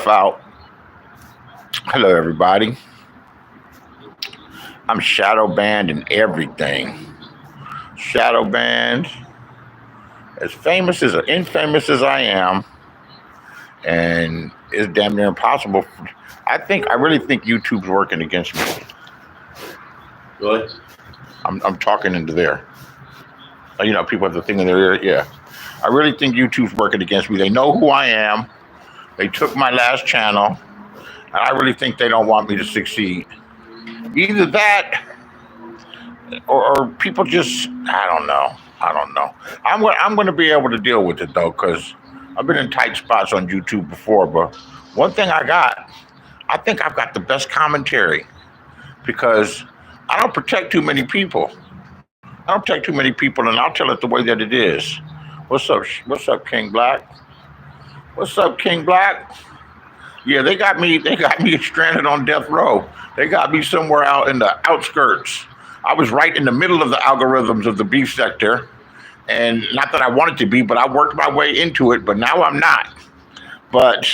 out. Hello, everybody. I'm shadow banned and everything. Shadow banned, as famous as infamous as I am, and it's damn near impossible. I really think YouTube's working against me. Really? I'm talking into there. People have the thing in their ear. Yeah. I really think YouTube's working against me. They know who I am. They took my last channel, and I really think they don't want me to succeed. Either that, or people just, I don't know. I'm going to be able to deal with it, though, because I've been in tight spots on YouTube before. But one thing I think I've got the best commentary, because I don't protect too many people. And I'll tell it the way that it is. What's up, King Black? What's up, King Black? Yeah, they got me stranded on death row. They got me somewhere out in the outskirts. I was right in the middle of the algorithms of the beef sector. And not that I wanted to be, but I worked my way into it, but now I'm not. But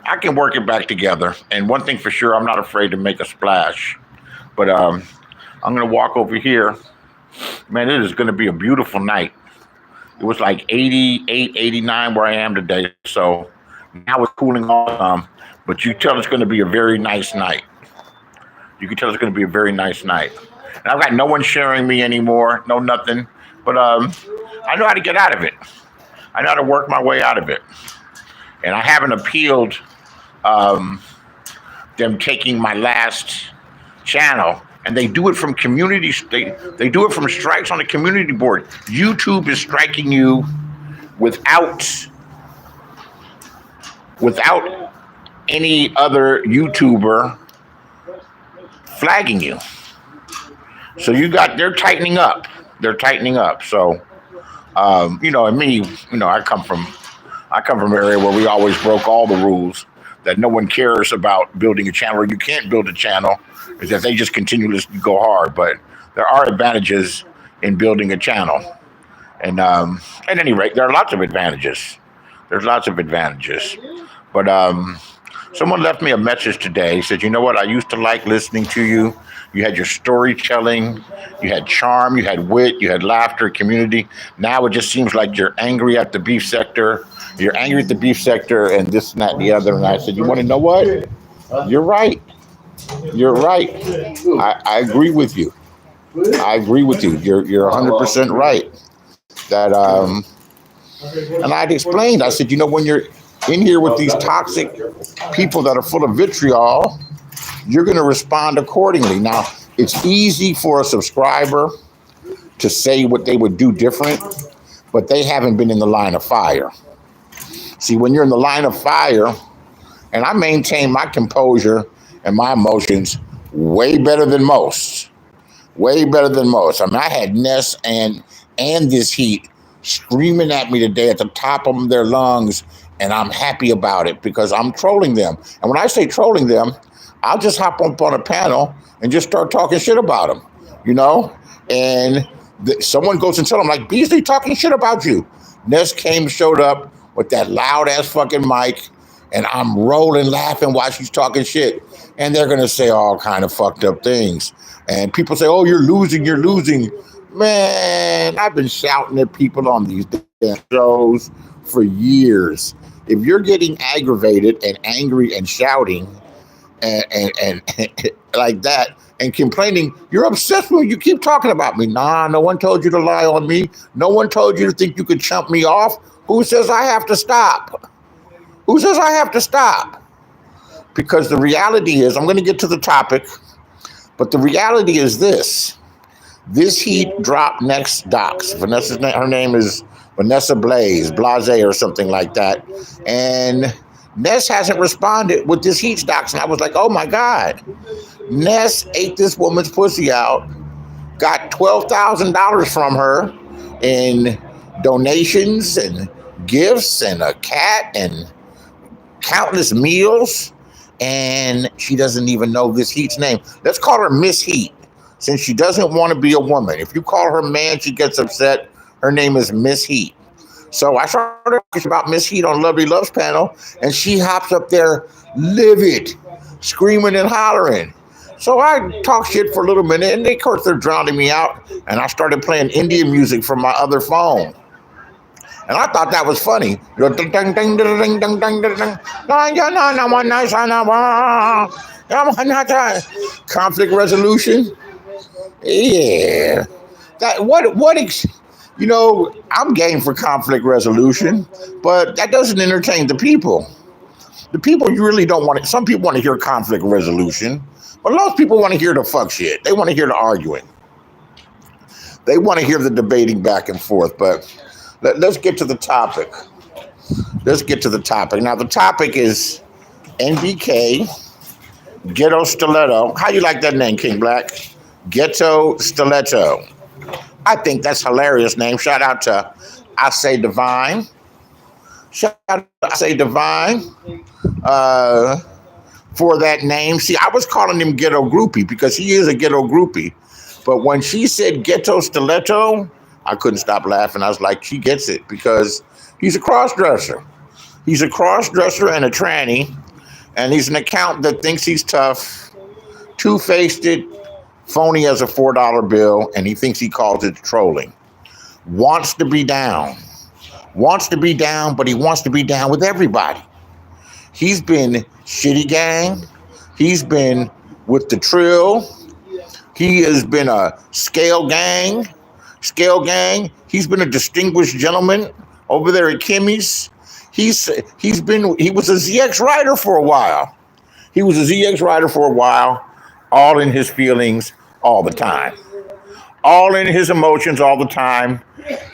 I can work it back together. And one thing for sure, I'm not afraid to make a splash. But I'm going to walk over here. Man, it is going to be a beautiful night. It was like 88, 89 where I am today. So now it's cooling off. But you tell it's going to be a very nice night. You can tell it's going to be a very nice night. And I've got no one sharing me anymore. No nothing. But I know how to get out of it. I know how to work my way out of it. And I haven't appealed them taking my last channel. And they do it from community. They do it from strikes on the community board. YouTube is striking you without any other YouTuber flagging you. So they're tightening up. So, and me, I come from an area where we always broke all the rules, that no one cares about building a channel, or you can't build a channel, is that they just continuously go hard. But there are advantages in building a channel. And at any rate, there are lots of advantages. But someone left me a message today, said, you know what, I used to like listening to you. You had your storytelling, you had charm, you had wit, you had laughter, community. Now it just seems like you're angry at the beef sector. You're angry at the beef sector and this and that and the other. And I said, you want to know what? You're right. I agree with you. You're 100% right. That and I'd explained. I said, when you're in here with these toxic people that are full of vitriol, you're going to respond accordingly. Now, it's easy for a subscriber to say what they would do different, but they haven't been in the line of fire. See, when you're in the line of fire, and I maintain my composure and my emotions way better than most. I mean, I had Ness and this heat screaming at me today at the top of their lungs, and I'm happy about it because I'm trolling them. And when I say trolling them, I'll just hop up on a panel and just start talking shit about them, And someone goes and tells them, like, Beasley talking shit about you. Ness showed up with that loud ass fucking mic, and I'm rolling, laughing while she's talking shit. And they're going to say all kind of fucked up things. And people say, oh, you're losing. Man, I've been shouting at people on these damn shows for years. If you're getting aggravated and angry and shouting and like that and complaining, you're obsessed with me. You keep talking about me. Nah, no one told you to lie on me. No one told you to think you could chump me off. Who says I have to stop? Because the reality is, I'm going to get to the topic, but the reality is this. This heat dropped next docs. Her name is Vanessa Blase or something like that. And Ness hasn't responded with this heat docs. And I was like, oh my God. Ness ate this woman's pussy out, got $12,000 from her in donations and gifts and a cat and countless meals. And she doesn't even know this Heat's name. Let's call her Miss Heat, since she doesn't want to be a woman. If you call her man, she gets upset. Her name is Miss Heat. So I started talking about Miss Heat on Lovely Love's panel, and she hops up there livid, screaming and hollering. So I talked shit for a little minute, and of course they're drowning me out, and I started playing Indian music from my other phone. And I thought that was funny. Conflict resolution. Yeah. I'm game for conflict resolution, but that doesn't entertain the people. The people you really don't want it. Some people want to hear conflict resolution, but most people want to hear the fuck shit. They want to hear the arguing. They want to hear the debating back and forth, but let's get to the topic. Let's get to the topic. Now, the topic is NBK, Ghetto Stiletto. How you like that name, King Black? Ghetto Stiletto. I think that's a hilarious name. Shout out to I Say Divine. Shout out to I Say Divine for that name. See, I was calling him Ghetto Groupie because he is a ghetto groupie. But when she said Ghetto Stiletto, I couldn't stop laughing. I was like, she gets it because he's a cross-dresser. He's a cross-dresser and a tranny, and he's an accountant that thinks he's tough, two-faced it, phony as a $4 bill, and he thinks he calls it trolling. Wants to be down. Wants to be down, but he wants to be down with everybody. He's been Shitty Gang. He's been with the Trill. He has been a Scale Gang. He's been a distinguished gentleman over there at Kimmy's. He was a ZX writer for a while. All in his feelings all the time. All in his emotions all the time.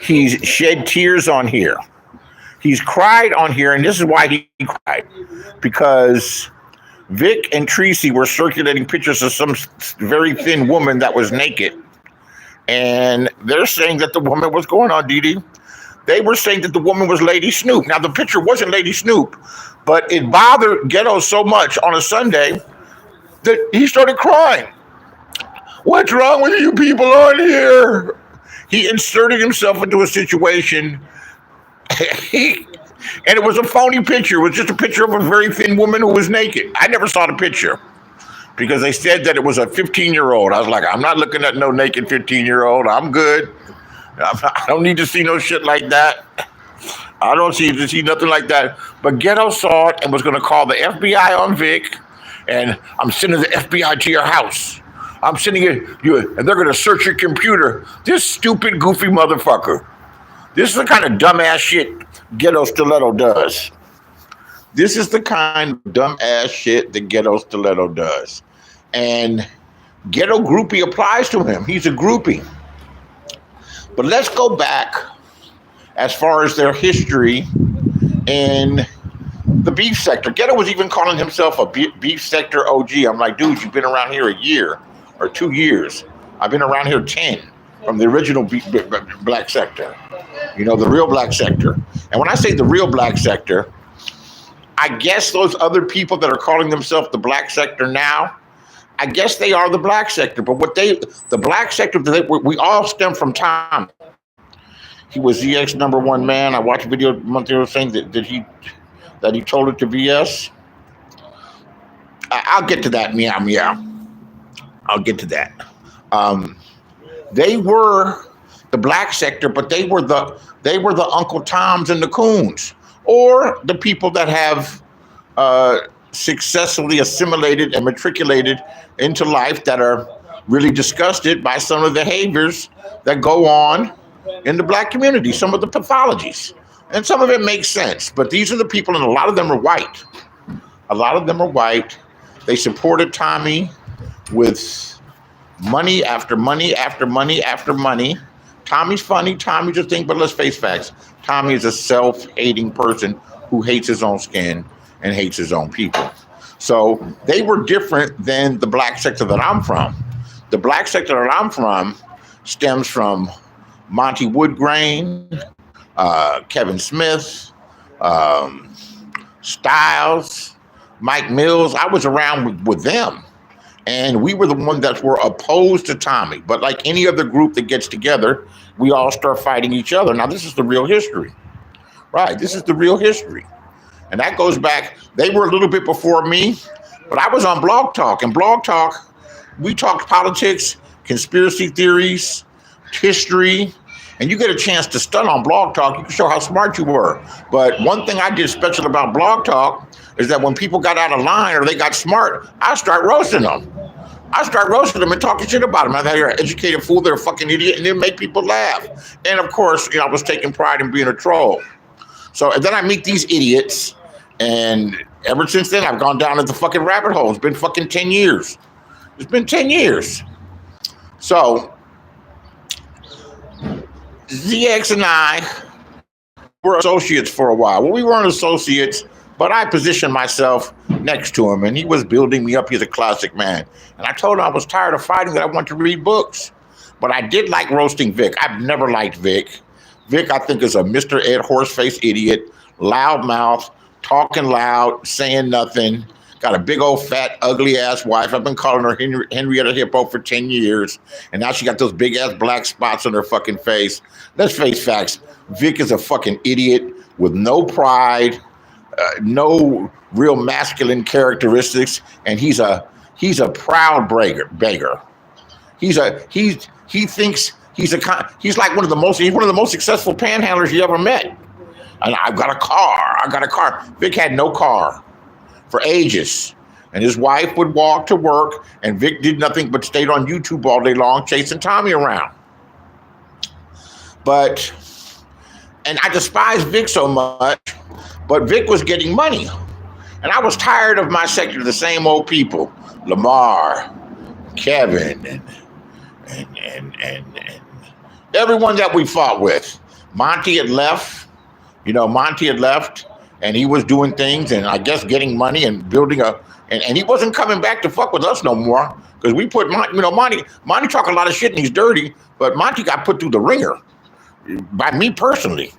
He's shed tears on here. He's cried on here, and this is why he cried. Because Vic and Tracy were circulating pictures of some very thin woman that was naked. And they're saying that the woman was going on, Dee. They were saying that the woman was Lady Snoop. Now, the picture wasn't Lady Snoop, but it bothered Ghetto so much on a Sunday that he started crying. What's wrong with you people on here? He inserted himself into a situation. And it was a phony picture. It was just a picture of a very thin woman who was naked. I never saw the picture because they said that it was a 15-year-old. I was like, I'm not looking at no naked 15-year-old. I'm good. I don't need to see no shit like that. I don't need to see nothing like that. But Ghetto saw it and was going to call the FBI on Vic. And I'm sending the FBI to your house. I'm sending you, and they're going to search your computer. This stupid, goofy motherfucker. This is the kind of dumbass shit Ghetto Stiletto does. This is the kind of dumbass shit that Ghetto Stiletto does. And Ghetto Groupie applies to him. He's a groupie. But let's go back as far as their history in the beef sector. Ghetto was even calling himself a beef sector OG. I'm like, dude, you've been around here a year or 2 years. I've been around here 10 from the original black sector. You know, the real black sector. And when I say the real black sector, I guess those other people that are calling themselves the black sector now, I guess they are the black sector. But the black sector, we all stem from Tom. He was ZX #1 man. I watched a video a month ago saying that he told it to BS. I'll get to that. Meow. I'll get to that. They were the black sector, but they were the Uncle Toms and the Coons, or the people that have successfully assimilated and matriculated into life that are really disgusted by some of the behaviors that go on in the black community, some of the pathologies. And some of it makes sense, but these are the people, and a lot of them are white. They supported Tommy with money after money after money after money. Tommy's funny, Tommy's a thing, but let's face facts. Tommy is a self-hating person who hates his own skin and hates his own people. So they were different than the black sector that I'm from. The black sector that I'm from stems from Monty Woodgrain, Kevin Smith, Styles, Mike Mills. I was around with them. And we were the ones that were opposed to Tommy. But like any other group that gets together, we all start fighting each other. Now, this is the real history. Right. This is the real history. And that goes back, they were a little bit before me, but I was on Blog Talk. And Blog Talk, we talked politics, conspiracy theories, history, and you get a chance to stun on Blog Talk. You can show how smart you were. But one thing I did special about Blog Talk is that when people got out of line or they got smart, I start roasting them. I start roasting them and talking shit about them. I thought you're an educated fool, they're a fucking idiot, and then make people laugh. And of course, I was taking pride in being a troll. So and then I meet these idiots, and ever since then, I've gone down into fucking rabbit hole. It's been fucking 10 years. It's been 10 years. So ZX and I were associates for a while. Well, we weren't associates, but I positioned myself next to him, and he was building me up. He's a classic man. And I told him I was tired of fighting, that I want to read books. But I did like roasting Vic. I've never liked Vic. Vic, I think, is a Mr. Ed Horseface idiot, loudmouth, talking loud, saying nothing. Got a big old fat ugly ass wife. I've been calling her Henrietta Hippo for 10 years. And now she got those big ass black spots on her fucking face. Let's face facts. Vic is a fucking idiot with no pride, no real masculine characteristics. And he's a proud beggar. He thinks he's like one of the most successful panhandlers you ever met. And I've got a car. Vic had no car for ages. And his wife would walk to work, and Vic did nothing but stayed on YouTube all day long chasing Tommy around. And I despise Vic so much, but Vic was getting money. And I was tired of my sector, the same old people, Lamar, Kevin, and everyone that we fought with. Monty had left. Monty had left, and he was doing things, and I guess getting money and building and he wasn't coming back to fuck with us no more, because we put Monty talk a lot of shit and he's dirty, but Monty got put through the ringer by me personally.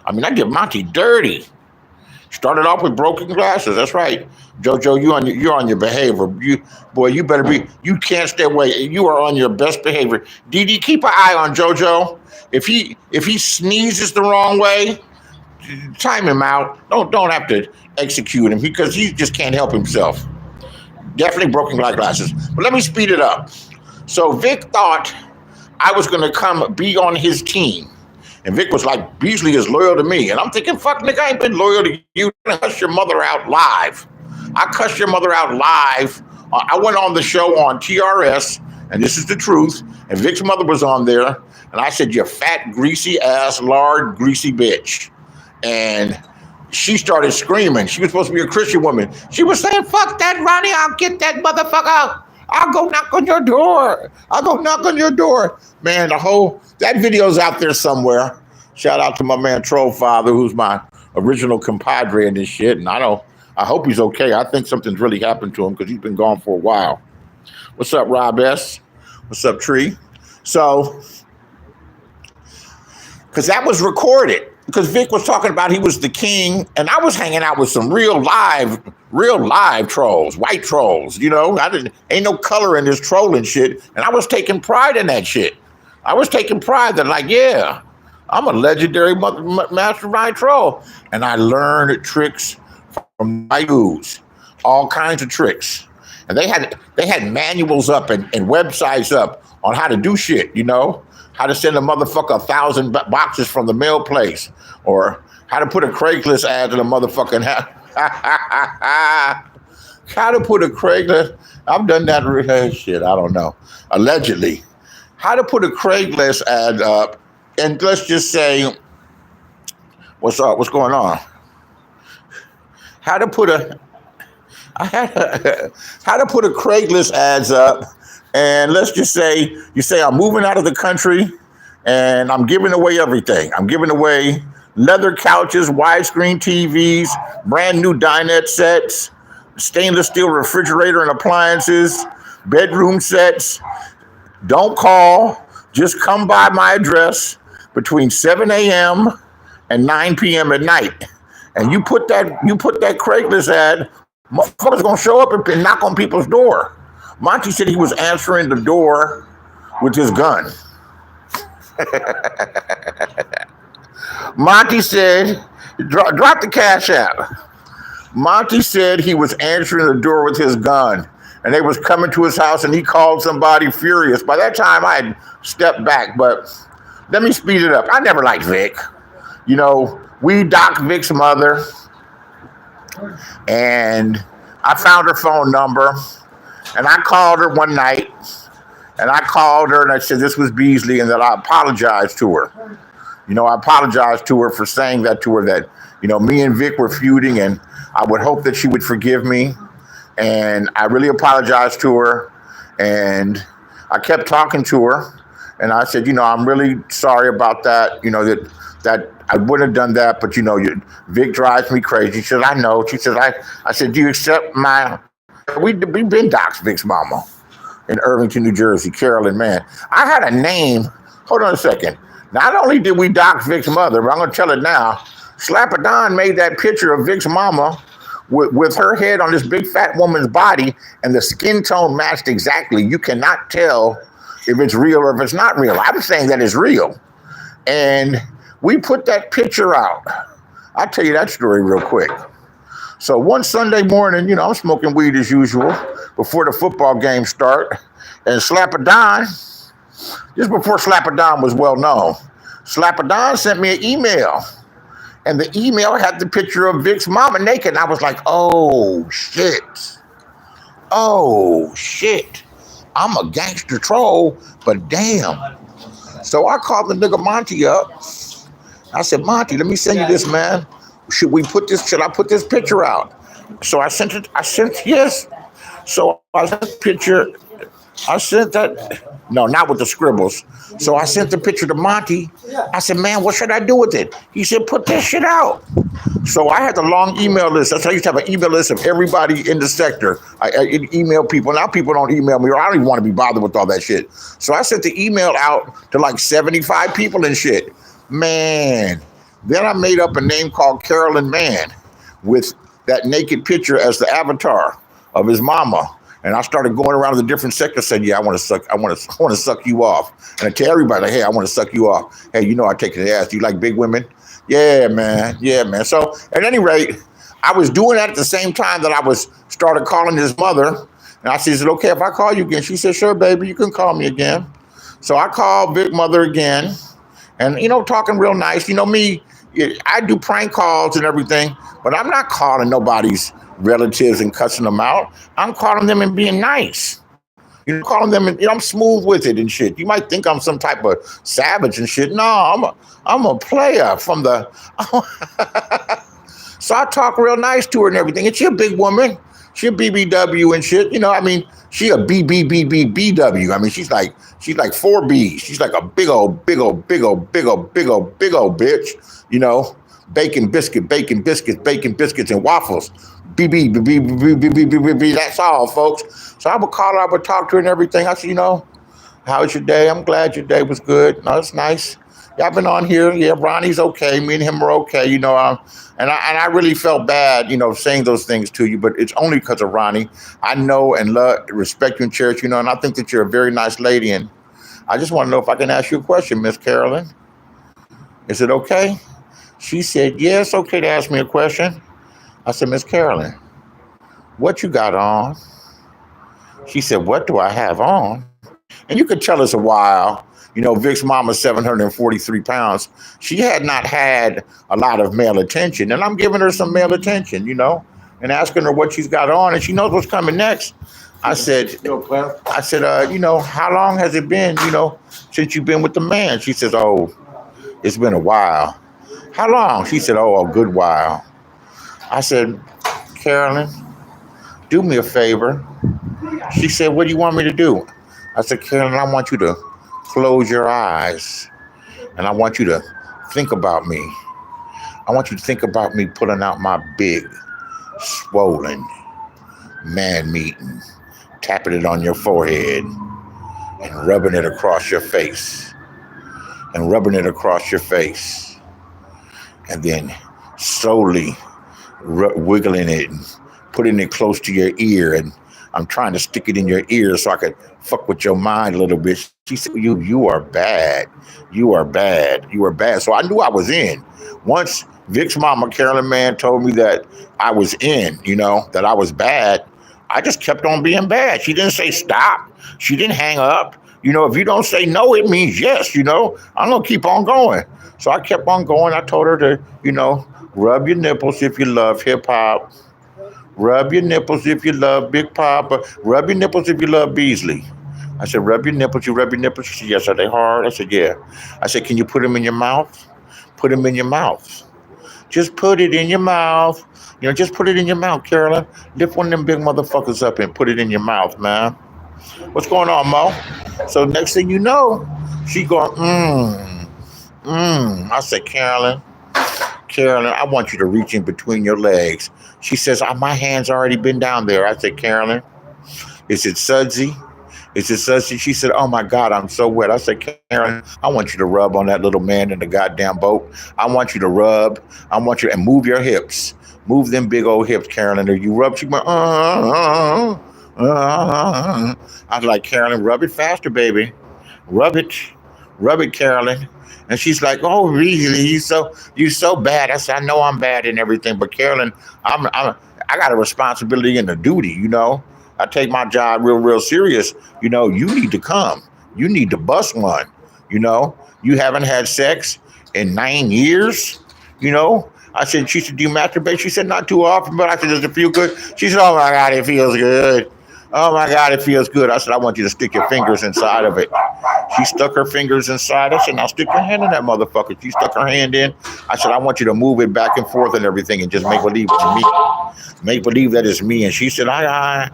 I mean, I did Monty dirty. Started off with broken glasses. That's right, JoJo. You're on your behavior. You better be. You can't stay away. You are on your best behavior. DD, keep an eye on JoJo. If he sneezes the wrong way, time him out. Don't have to execute him, because he just can't help himself. Definitely broken glasses. But let me speed it up. So Vic thought I was going to come be on his team. And Vic was like, Beasley is loyal to me. And I'm thinking, fuck, nigga, I ain't been loyal to you. I cussed your mother out live. I went on the show on TRS, and this is the truth. And Vic's mother was on there. And I said, you fat, greasy ass, lard, greasy bitch. And she started screaming. She was supposed to be a Christian woman. She was saying, fuck that, Ronnie. I'll get that motherfucker. I'll go knock on your door. Man, that video's out there somewhere. Shout out to my man Troll Father, who's my original compadre in this shit. And I hope he's okay. I think something's really happened to him, because he's been gone for a while. What's up, Rob S? What's up, Tree? So, because that was recorded. Because Vic was talking about he was the king, and I was hanging out with some real live trolls, white trolls, ain't no color in this trolling shit, and I was taking pride in that shit. I was taking pride that, like, yeah, I'm a legendary mastermind troll, and I learned tricks from my dudes, all kinds of tricks, and they had manuals up and websites up on how to do shit, how to send a motherfucker 1,000 boxes from the mail place, or how to put a Craigslist ad in a motherfucking how to put a Craigslist. I've done that shit. I don't know. Allegedly, how to put a Craigslist ad up, and let's just say, what's up? What's going on? How to put a Craigslist ads up. And let's just say, you say, I'm moving out of the country and I'm giving away everything. I'm giving away leather couches, widescreen TVs, brand new dinette sets, stainless steel refrigerator and appliances, bedroom sets. Don't call. Just come by my address between 7 a.m. and 9 p.m. at night. And you put that Craigslist ad, motherfuckers gonna show up and knock on people's door. Monty said he was answering the door with his gun. Monty said Drop the Cash App. Monty said he was answering the door with his gun, and they was coming to his house, and he called somebody furious. By that time, I had stepped back, but let me speed it up. I never liked Vic. You know, we docked Vic's mother, and I found her phone number, and I called her one night, and I said this was Beasley, and that I apologized to her. You know, I apologized to her for saying that to her, that, you know, me and Vic were feuding, and I would hope that she would forgive me. And I really apologized to her. And I kept talking to her. And I said, you know, I'm really sorry about that. You know, that I wouldn't have done that. But, you know, Vic drives me crazy. She said, I know. She said, I said, do you accept my... We've been doxed Vic's mama in Irvington, New Jersey, Carolyn, man. I had a name. Hold on a second. Not only did we dox Vic's mother, but I'm going to tell it now. Slapper Don made that picture of Vic's mama with her head on this big fat woman's body, and the skin tone matched exactly. You cannot tell if it's real or if it's not real. I'm saying that it's real. And we put that picture out. I'll tell you that story real quick. So one Sunday morning, you know, I'm smoking weed as usual before the football game start. And Slapper Don, just before Slapper Don was well known, Slapper Don sent me an email. And the email had the picture of Vic's mama naked. And I was like, oh, shit. Oh, shit. I'm a gangster troll, but damn. So I called the nigga Monty up. I said, Monty, let me send you this, man. Should I put this picture out? So I sent it. Yes. So I sent the picture. I sent that. No, not with the scribbles. So I sent the picture to Monty. I said, man, what should I do with it? He said, put this shit out. So I had the long email list. That's how I used to have an email list of everybody in the sector. I email people. Now people don't email me, or I don't even want to be bothered with all that shit. So I sent the email out to like 75 people and shit. Man. Then I made up a name called Carolyn Mann with that naked picture as the avatar of his mama. And I started going around the different sectors saying, yeah, I want to suck you off. And I tell everybody, hey, I want to suck you off. Hey, you know I take the ass. Do you like big women? Yeah, man. Yeah, man. So at any rate, I was doing that at the same time that I started calling his mother. And I said, is it okay if I call you again? She said, sure, baby, you can call me again. So I called Big Mother again. And, you know, talking real nice. You know me, I do prank calls and everything, but I'm not calling nobody's relatives and cussing them out. I'm calling them and being nice. You know, calling them and, you know, I'm smooth with it and shit. You might think I'm some type of savage and shit. No, I'm a player from the... So I talk real nice to her and everything. And she a big woman. She a BBW and shit. You know, I mean, she a BBBBBW. I mean, she's like 4 B's. She's like a big old bitch. You know, bacon biscuits, and waffles. BB. That's all, folks. So I would call her, I would talk to her and everything. I said, you know, how was your day? I'm glad your day was good. No, it's nice. Yeah, I've been on here. Yeah, Ronnie's okay. Me and him are okay. You know, and I really felt bad, you know, saying those things to you, but it's only because of Ronnie. I know and love, respect you and cherish you, know, and I think that you're a very nice lady. And I just want to know if I can ask you a question, Miss Carolyn. Is it okay? She said, yeah, it's okay to ask me a question. I said, Miss Carolyn, what you got on? She said, what do I have on? And you could tell us a while. You know, Vic's mama's 743 pounds. She had not had a lot of male attention. And I'm giving her some male attention, you know, and asking her what she's got on. And she knows what's coming next. I said, you know, how long has it been, you know, since you've been with the man? She says, oh, it's been a while. How long? She said, oh, a good while. I said, Carolyn, do me a favor. She said, what do you want me to do? I said, Carolyn, I want you to close your eyes, and I want you to think about me. I want you to think about me pulling out my big, swollen man meat and tapping it on your forehead and rubbing it across your face and then slowly wiggling it and putting it close to your ear, and I'm trying to stick it in your ear so I could fuck with your mind a little bit. She said, you are bad. You are bad. So I knew I was in. Once Vic's mama, Carolyn Mann, told me that I was in, that I was bad. I just kept on being bad. She didn't say stop. She didn't hang up. If you don't say no, it means yes, I'm going to keep on going. So I kept on going. I told her to, rub your nipples if you love hip hop. Rub your nipples if you love Big Papa. Rub your nipples if you love Beasley. I said, rub your nipples. You rub your nipples? She said, yes. Are they hard? I said, yeah. I said, can you put them in your mouth? Put them in your mouth. Just put it in your mouth. Just put it in your mouth, Carolyn. Lift one of them big motherfuckers up and put it in your mouth, man. What's going on, Mo? So next thing you know, she going, I said, Carolyn, I want you to reach in between your legs. She says, my hand's already been down there. I said, Carolyn, is it sudsy? Is it sudsy? She said, oh my God, I'm so wet. I said, Carolyn, I want you to rub on that little man in the goddamn boat. I want you to rub. I want you to move your hips. Move them big old hips, Carolyn. Or you rub, she went, I was like, Carolyn, rub it faster, baby. Rub it, Carolyn. And she's like, oh, really? You so bad. I said, I know I'm bad and everything, but Carolyn, I got a responsibility and a duty, I take my job real serious. You need to come. You need to bust one. You haven't had sex in 9 years. I said, she said, do you masturbate? She said, not too often, but I said, does it feel good? She said, oh my God, it feels good. Oh my God, it feels good. I said, I want you to stick your fingers inside of it. She stuck her fingers inside. I said, now stick your hand in that motherfucker. She stuck her hand in. I said, I want you to move it back and forth and everything and just make believe it's me. Make believe that it's me. And she said, I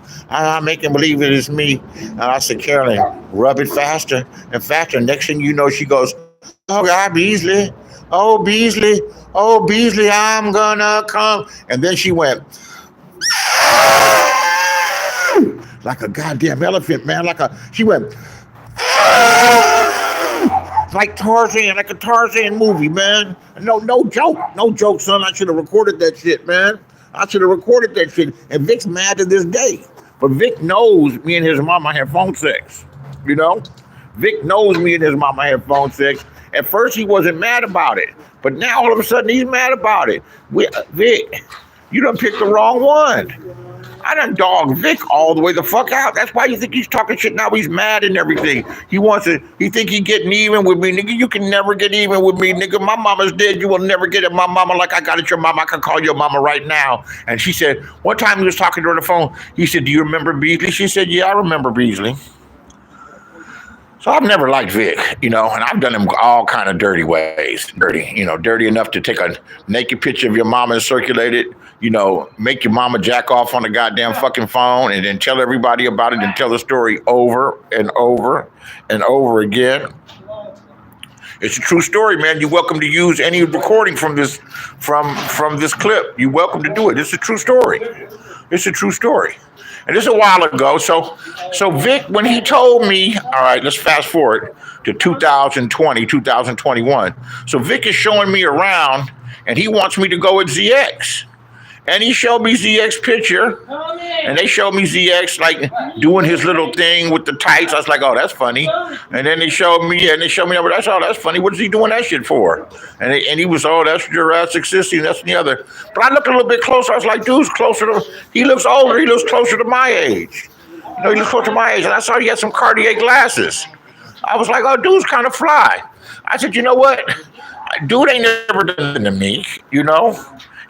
making believe it is me. And I said, Carolyn, rub it faster and faster. Next thing you know, she goes, oh God, Beasley. Oh, Beasley. Oh, Beasley, I'm gonna come. And then she went like a goddamn elephant, man. She went like Tarzan, like a Tarzan movie, man. No joke, son. I should have recorded that shit, man. And Vic's mad to this day. But Vic knows me and his mama had phone sex. Vic knows me and his mama had phone sex. At first, he wasn't mad about it. But now, all of a sudden, he's mad about it. Vic, you done picked the wrong one. I done dogged Vic all the way the fuck out. That's why you think he's talking shit now. He's mad and everything. He think he getting even with me. Nigga, you can never get even with me. Nigga, my mama's dead. You will never get at my mama like I got at your mama. I can call your mama right now. And she said, one time he was talking to her on the phone. He said, do you remember Beasley? She said, yeah, I remember Beasley. So I've never liked Vic, and I've done him all kind of dirty ways. Dirty enough to take a naked picture of your mama and circulate it, make your mama jack off on the goddamn fucking phone and then tell everybody about it and tell the story over and over and over again. It's a true story, man. You're welcome to use any recording from this clip. You're welcome to do it. It's a true story. And this is a while ago. So Vic, when he told me, all right, let's fast forward to 2020, 2021. So Vic is showing me around and he wants me to go with ZX. And he showed me ZX picture. And they showed me ZX like doing his little thing with the tights. I was like, oh, that's funny. And then they showed me, I was like, oh, that's funny. What is he doing that shit for? And he was, oh, that's Jurassic System, that's the other. But I looked a little bit closer. I was like, dude's he looks older. He looks closer to my age. He looks closer to my age. And I saw he had some Cartier glasses. I was like, oh, dude's kind of fly. I said, you know what? Dude ain't never done nothing to me,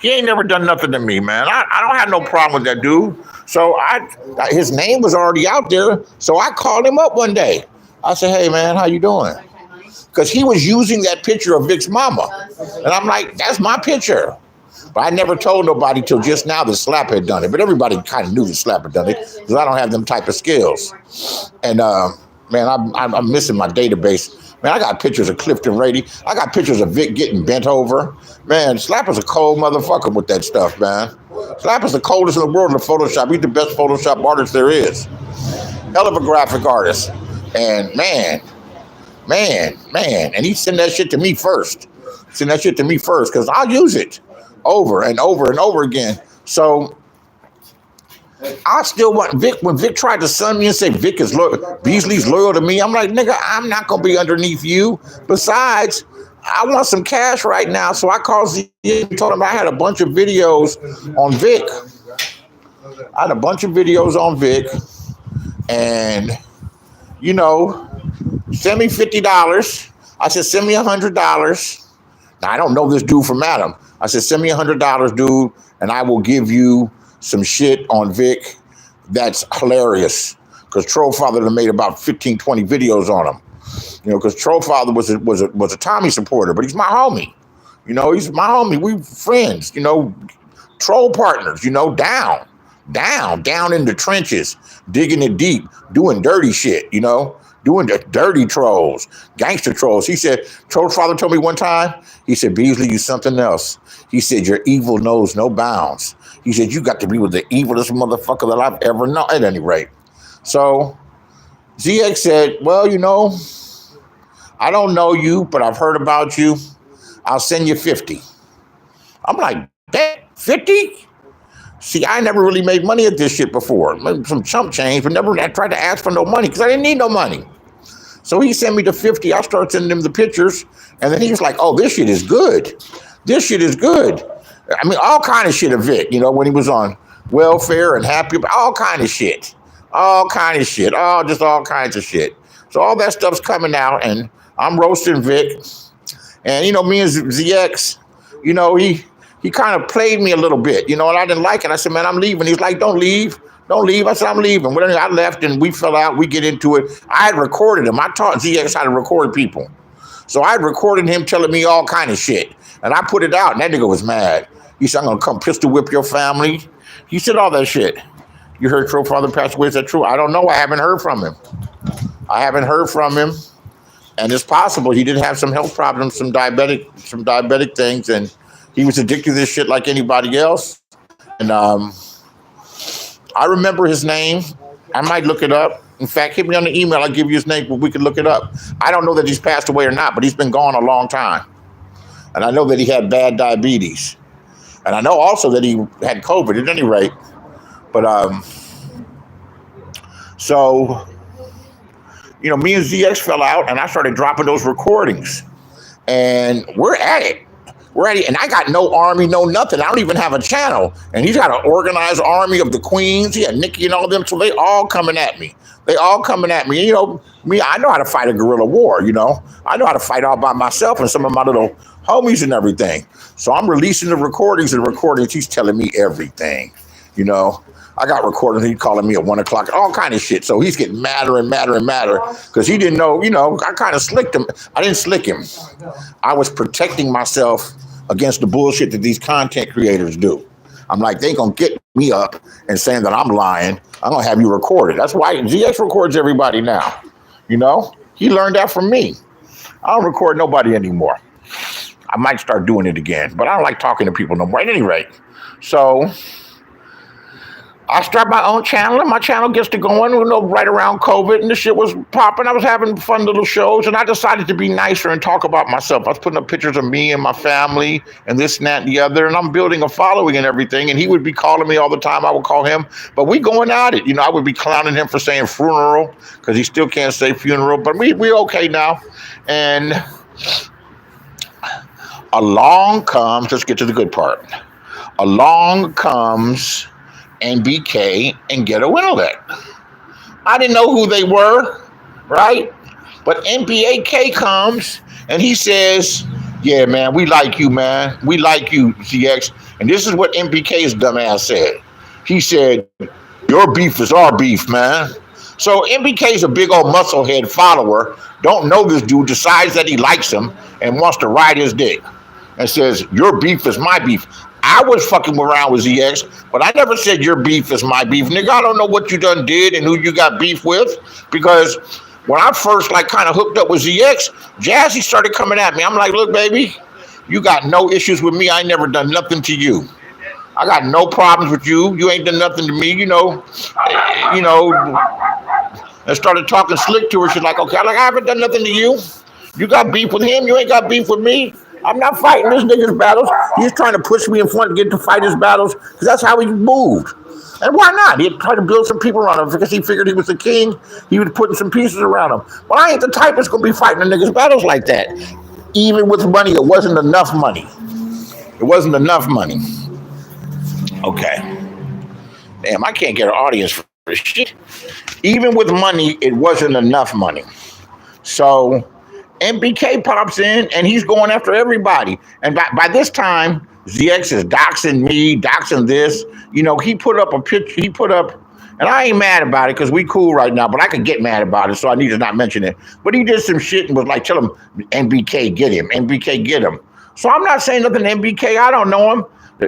He ain't never done nothing to me, man. I don't have no problem with that dude. So his name was already out there. So I called him up one day. I said, hey, man, how you doing? Because he was using that picture of Vic's mama. And I'm like, that's my picture. But I never told nobody till just now that Slap had done it. But everybody kind of knew that Slap had done it because I don't have them type of skills. And, man, I'm missing my database. Man, I got pictures of Clifton Rady. I got pictures of Vic getting bent over. Man, Slapper's a cold motherfucker with that stuff, man. Slapper's the coldest in the world in Photoshop. He's the best Photoshop artist there is. Hell of a graphic artist. And man. And he sent that shit to me first. Because I'll use it over and over and over again. So I still want Vic. When Vic tried to sun me and say Vic is loyal, Beasley's loyal to me, I'm like, nigga, I'm not gonna be underneath you. Besides, I want some cash right now. So I called Z and told him I had a bunch of videos on Vic. I had a bunch of videos on Vic, and you know, send me $50. I said, send me $100. Now I don't know this dude from Adam. I said, send me $100, dude, and I will give you some shit on Vic that's hilarious. Because Troll Father made about 15, 20 videos on him. You know, because Troll Father was a Tommy supporter, but he's my homie. You know, he's my homie. We friends, you know, troll partners, you know, down in the trenches, digging it deep, doing dirty shit, you know, doing the dirty trolls, gangster trolls. He said, Troll Father told me one time, he said, Beasley, you something else. He said, your evil knows no bounds. He said, you got to be with the evilest motherfucker that I've ever known, at any rate. So ZX said, well, you know, I don't know you, but I've heard about you. I'll send you 50. I'm like, that 50? See, I never really made money at this shit before. Some chump change, but never tried to ask for no money because I didn't need no money. So he sent me the 50. I started sending him the pictures. And then he was like, oh, this shit is good. This shit is good. I mean, all kind of shit of Vic, you know, when he was on welfare and happy, all kind of shit. All kind of shit. Oh, just all kinds of shit. So all that stuff's coming out, and I'm roasting Vic. And, you know, me and ZX, you know, he kind of played me a little bit, you know, and I didn't like it. I said, man, I'm leaving. He's like, don't leave. Don't leave. I said, I'm leaving. Well, I left, and we fell out. We get into it. I had recorded him. I taught ZX how to record people. So I had recorded him telling me all kind of shit. And I put it out, and that nigga was mad. He said, I'm going to come pistol whip your family. He said all that shit. You heard Troll Father passed away. Is that true? I don't know. I haven't heard from him. And it's possible he did have some health problems, some diabetic things, and he was addicted to this shit like anybody else. And I remember his name. I might look it up. In fact, hit me on the email. I'll give you his name, but we can look it up. I don't know that he's passed away or not, but he's been gone a long time. And I know that he had bad diabetes. And I know also that he had COVID at any rate. But, so, you know, me and ZX fell out, and I started dropping those recordings. And we're at it. And I got no army, no nothing. I don't even have a channel. And he's got an organized army of the queens. He had Nikki and all of them. So they all coming at me. You know, me, I know how to fight a guerrilla war, you know. I know how to fight all by myself and some of my little homies and everything. So I'm releasing the recordings. He's telling me everything, you know. I got recordings. He's calling me at 1 o'clock, all kind of shit. So he's getting madder and madder and madder because he didn't know, you know, I kind of slicked him. I didn't slick him. I was protecting myself against the bullshit that these content creators do. I'm like, they ain't gonna get me up and saying that I'm lying. I'm gonna have you recorded. That's why ZX records everybody now. You know, he learned that from me. I don't record nobody anymore. I might start doing it again, but I don't like talking to people no more. At any rate, so I start my own channel, and my channel gets to going, you know, right around COVID, and the shit was popping. I was having fun little shows, and I decided to be nicer and talk about myself. I was putting up pictures of me and my family and this and that and the other, and I'm building a following and everything, and he would be calling me all the time. I would call him, but we going at it. You know, I would be clowning him for saying funeral because he still can't say funeral, but we okay now. And along comes, let's get to the good part. Along comes NBK and Ghetto Intellect. I didn't know who they were, right? But NBK comes and he says, yeah, man, we like you, man. We like you, ZX. And this is what NBK's dumbass said. He said, your beef is our beef, man. So NBK's a big old musclehead follower, don't know this dude, decides that he likes him and wants to ride his dick and says, your beef is my beef. I was fucking around with ZX, but I never said your beef is my beef. Nigga, I don't know what you done did and who you got beef with, because when I first like kind of hooked up with ZX, Jazzy started coming at me. I'm like, look, baby, you got no issues with me. I ain't never done nothing to you. I got no problems with you. You ain't done nothing to me, you know. And started talking slick to her. She's like, okay, I haven't done nothing to you. You got beef with him. You ain't got beef with me. I'm not fighting this nigga's battles. He's trying to push me in front to get to fight his battles because that's how he moved. And why not? He'd try to build some people around him because he figured he was the king. He was putting some pieces around him. Well, I ain't the type that's going to be fighting the nigga's battles like that. Even with money, it wasn't enough money. It wasn't enough money. Okay. Damn, I can't get an audience for this shit. Even with money, it wasn't enough money. So NBK pops in and he's going after everybody. And by this time, ZX is doxing me, doxing this. You know, he put up a picture, and I ain't mad about it because we cool right now, but I could get mad about it, so I need to not mention it. But he did some shit and was like, tell him, NBK, get him, NBK, get him. So I'm not saying nothing to NBK, I don't know him.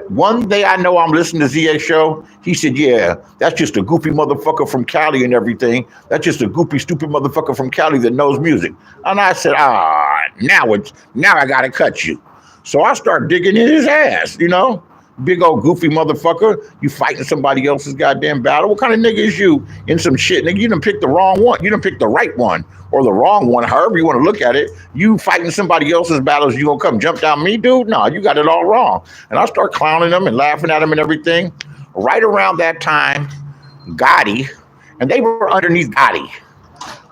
One day I know I'm listening to ZX show, he said, yeah, that's just a goofy motherfucker from Cali and everything. That's just a goofy, stupid motherfucker from Cali that knows music. And I said, now I gotta cut you. So I start digging in his ass, you know? Big old goofy motherfucker. You fighting somebody else's goddamn battle. What kind of nigga is you in some shit? Nigga, you done picked the wrong one. You done picked the right one or the wrong one, however you want to look at it. You fighting somebody else's battles, you gonna come jump down me, dude? No, you got it all wrong. And I start clowning them and laughing at them and everything. Right around that time, Gotti, and they were underneath Gotti,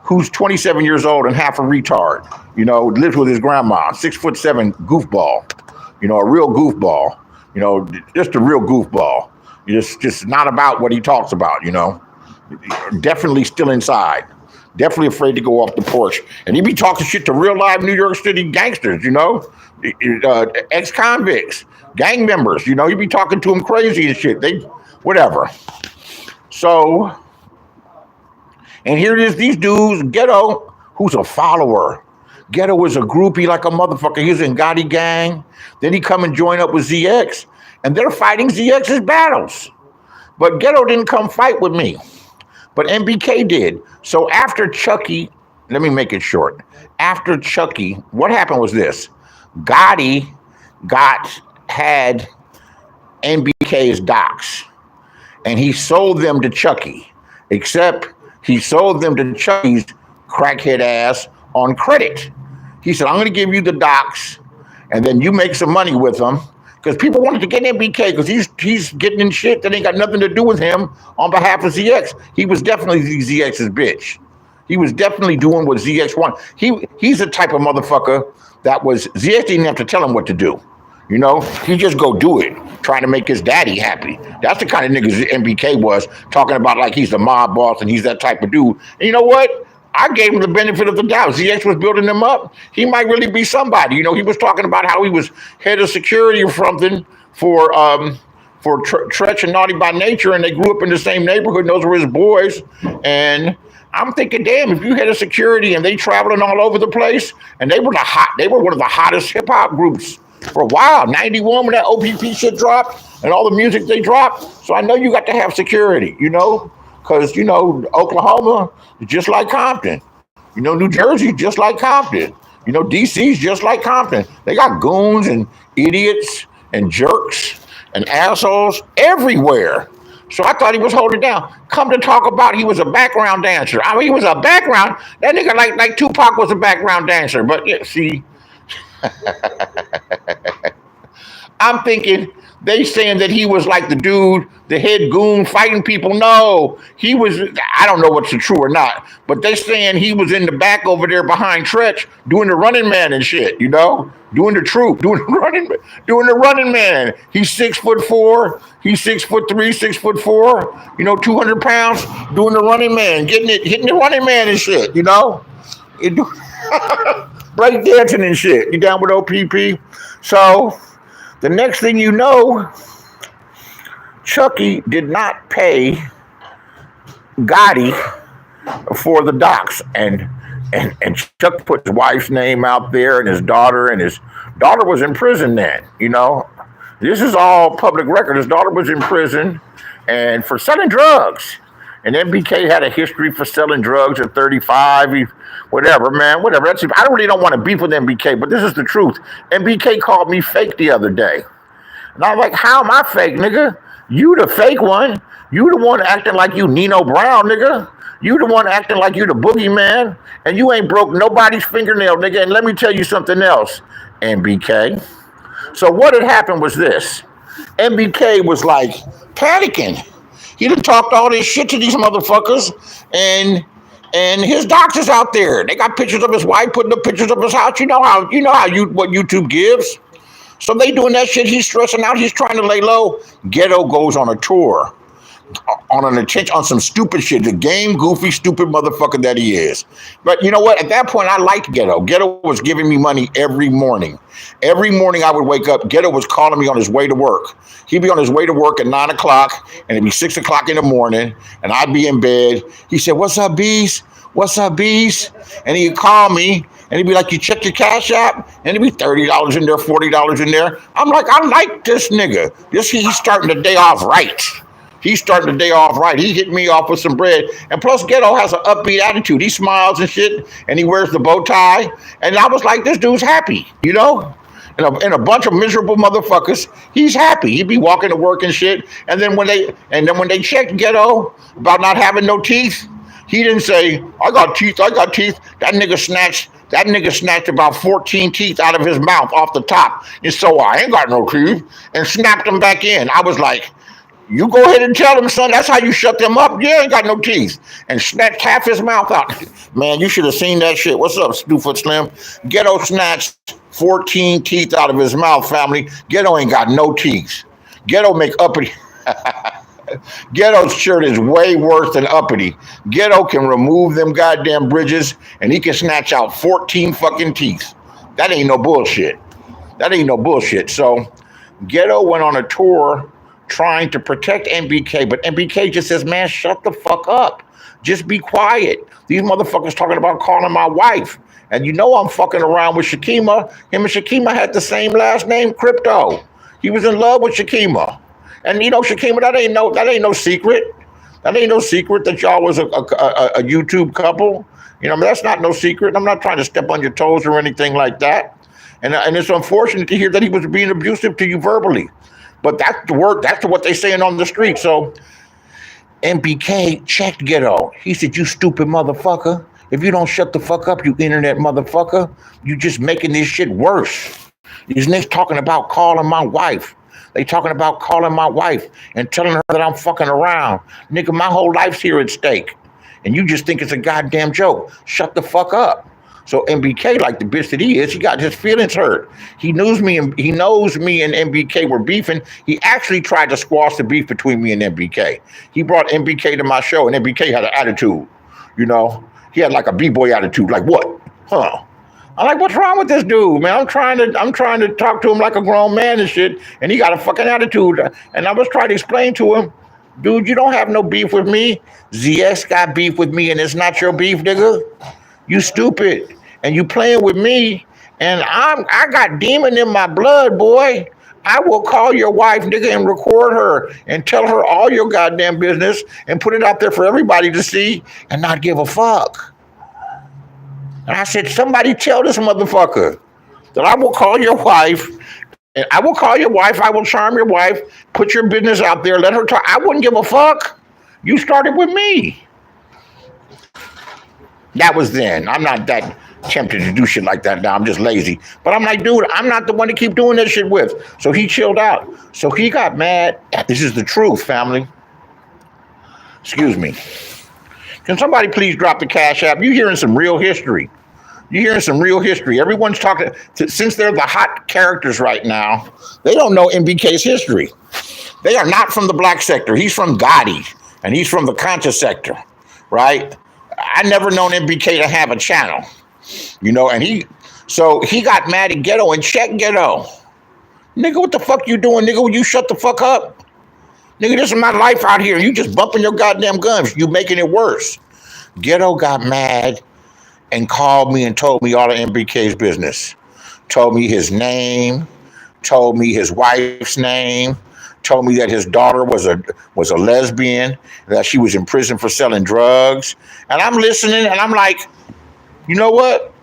who's 27 years old and half a retard, you know, lives with his grandma, 6'7" goofball, you know, a real goofball. You know, just a real goofball. Just not about what he talks about, you know. Definitely still inside. Definitely afraid to go off the porch. And he be talking shit to real live New York City gangsters, you know. Ex-convicts, gang members, you know. He be talking to them crazy and shit. Whatever. So, and here it is, these dudes, Ghetto, who's a follower. Ghetto was a groupie like a motherfucker. He was in Gotti gang. Then he come and join up with ZX. And they're fighting ZX's battles. But Ghetto didn't come fight with me. But NBK did. So after Chucky, let me make it short. After Chucky, what happened was this. Gotti had NBK's docs. And he sold them to Chucky. Except he sold them to Chucky's crackhead ass on credit. He said, I'm going to give you the docs, and then you make some money with them. Because people wanted to get NBK because he's getting in shit that ain't got nothing to do with him on behalf of ZX. He was definitely ZX's bitch. He was definitely doing what ZX wanted. He's the type of motherfucker that was, ZX didn't have to tell him what to do. You know, he just go do it, trying to make his daddy happy. That's the kind of nigga NBK was, talking about like he's the mob boss and he's that type of dude. And you know what? I gave him the benefit of the doubt. ZX was building him up. He might really be somebody. You know, he was talking about how he was head of security or something for Tretch and Naughty by Nature, and they grew up in the same neighborhood, and those were his boys. And I'm thinking, damn, if you head of security and they traveling all over the place, and they were one of the hottest hip hop groups for a while. 91 when that OPP shit dropped and all the music they dropped. So I know you got to have security, you know. Because, you know, Oklahoma is just like Compton. You know, New Jersey just like Compton. You know, D.C.'s just like Compton. They got goons and idiots and jerks and assholes everywhere. So I thought he was holding down. Come to talk about he was a background dancer. I mean, he was a background. That nigga like Tupac was a background dancer. But, yeah, see, I'm thinking they saying that he was like the dude, the head goon fighting people. No, he was, I don't know what's true or not, but they saying he was in the back over there behind Tretch doing the running man and shit, you know, doing the troop, doing the running man. He's 6'4", he's 6'3", 6'4", you know, 200 pounds, doing the running man, hitting the running man and shit, you know, break dancing and shit. You down with OPP? So the next thing you know, Chucky did not pay Gotti for the docs, and Chuck put his wife's name out there and his daughter was in prison then, you know. This is all public record. His daughter was in prison and for selling drugs. And NBK had a history for selling drugs at 35. Whatever, man, whatever. I don't want to beef with NBK, but this is the truth. NBK called me fake the other day. And I'm like, how am I fake, nigga? You the fake one. You the one acting like you Nino Brown, nigga. You the one acting like you the boogeyman. And you ain't broke nobody's fingernail, nigga. And let me tell you something else, NBK. So what had happened was this. NBK was like panicking. He done talked all this shit to these motherfuckers, and And his doctors out there, they got pictures of his wife, putting up pictures of his house. What YouTube gives. So they doing that shit. He's stressing out. He's trying to lay low. Ghetto goes on a tour on some stupid shit. The game goofy, stupid motherfucker that he is. But you know what? At that point, I liked Ghetto. Ghetto was giving me money every morning. Every morning I would wake up. Ghetto was calling me on his way to work. He'd be on his way to work at 9 o'clock, and it'd be 6 o'clock in the morning, and I'd be in bed. He said, "What's up, Beast? What's up, Beast?" And he'd call me, and he'd be like, "You check your Cash App?" And it'd be $30 in there, $40 in there. I'm like, I like this nigga. He's starting the day off right. He's starting the day off right. He hit me off with some bread. And plus, Ghetto has an upbeat attitude. He smiles and shit, and he wears the bow tie. And I was like, this dude's happy, you know? And a bunch of miserable motherfuckers, he's happy. He'd be walking to work and shit. And then when they checked Ghetto about not having no teeth, he didn't say, I got teeth. That nigga snatched about 14 teeth out of his mouth off the top. And so I ain't got no teeth. And snapped them back in. I was like, you go ahead and tell him, son, that's how you shut them up. Yeah, ain't got no teeth. And snatched half his mouth out. Man, you should have seen that shit. What's up, Stewfoot Slim? Ghetto snatched 14 teeth out of his mouth, family. Ghetto ain't got no teeth. Ghetto make uppity. Ghetto's shirt is way worse than uppity. Ghetto can remove them goddamn bridges, and he can snatch out 14 fucking teeth. That ain't no bullshit. So Ghetto went on a tour trying to protect NBK, but NBK just says, man, shut the fuck up. Just be quiet. These motherfuckers talking about calling my wife. And you know I'm fucking around with Shakima. Him and Shakima had the same last name, Crypto. He was in love with Shakima. And you know, Shakima, that ain't no secret. That ain't no secret that y'all was a YouTube couple. You know, that's not no secret. I'm not trying to step on your toes or anything like that. And it's unfortunate to hear that he was being abusive to you verbally. But that's what they saying on the street. So NBK checked Ghetto. He said, you stupid motherfucker. If you don't shut the fuck up, you internet motherfucker, you just making this shit worse. These niggas talking about calling my wife. They talking about calling my wife and telling her that I'm fucking around. Nigga, my whole life's here at stake. And you just think it's a goddamn joke. Shut the fuck up. So NBK, like the bitch that he is, he got his feelings hurt. He knows me and NBK were beefing. He actually tried to squash the beef between me and NBK. He brought NBK to my show, and NBK had an attitude. You know, he had like a b-boy attitude. Like what? Huh? I'm like, what's wrong with this dude, man? I'm trying to talk to him like a grown man and shit, and he got a fucking attitude. And I was trying to explain to him, dude, you don't have no beef with me. ZX got beef with me, and it's not your beef, nigga. You stupid. And you playing with me, and I got demon in my blood, boy. I will call your wife, nigga, and record her and tell her all your goddamn business and put it out there for everybody to see and not give a fuck. And I said, somebody tell this motherfucker that I will call your wife, and I will call your wife, I will charm your wife, put your business out there, let her talk. I wouldn't give a fuck. You started with me. That was then. I'm not that tempted to do shit like that now. I'm just lazy. But I'm like, dude, I'm not the one to keep doing this shit with. So he chilled out. So he got mad. This is the truth, family. Excuse me. Can somebody please drop the Cash App? You're hearing some real history. Everyone's talking, since they're the hot characters right now, they don't know NBK's history. They are not from the black sector. He's from Gotti, and he's from the conscious sector, right? I never known NBK to have a channel. You know, and he got mad at Ghetto and checked Ghetto. Nigga, what the fuck you doing, nigga? Will you shut the fuck up? Nigga, this is my life out here. You just bumping your goddamn guns. You making it worse. Ghetto got mad and called me and told me all of NBK's business. Told me his name, told me his wife's name, told me that his daughter was a lesbian, that she was in prison for selling drugs. And I'm listening and I'm like, you know what?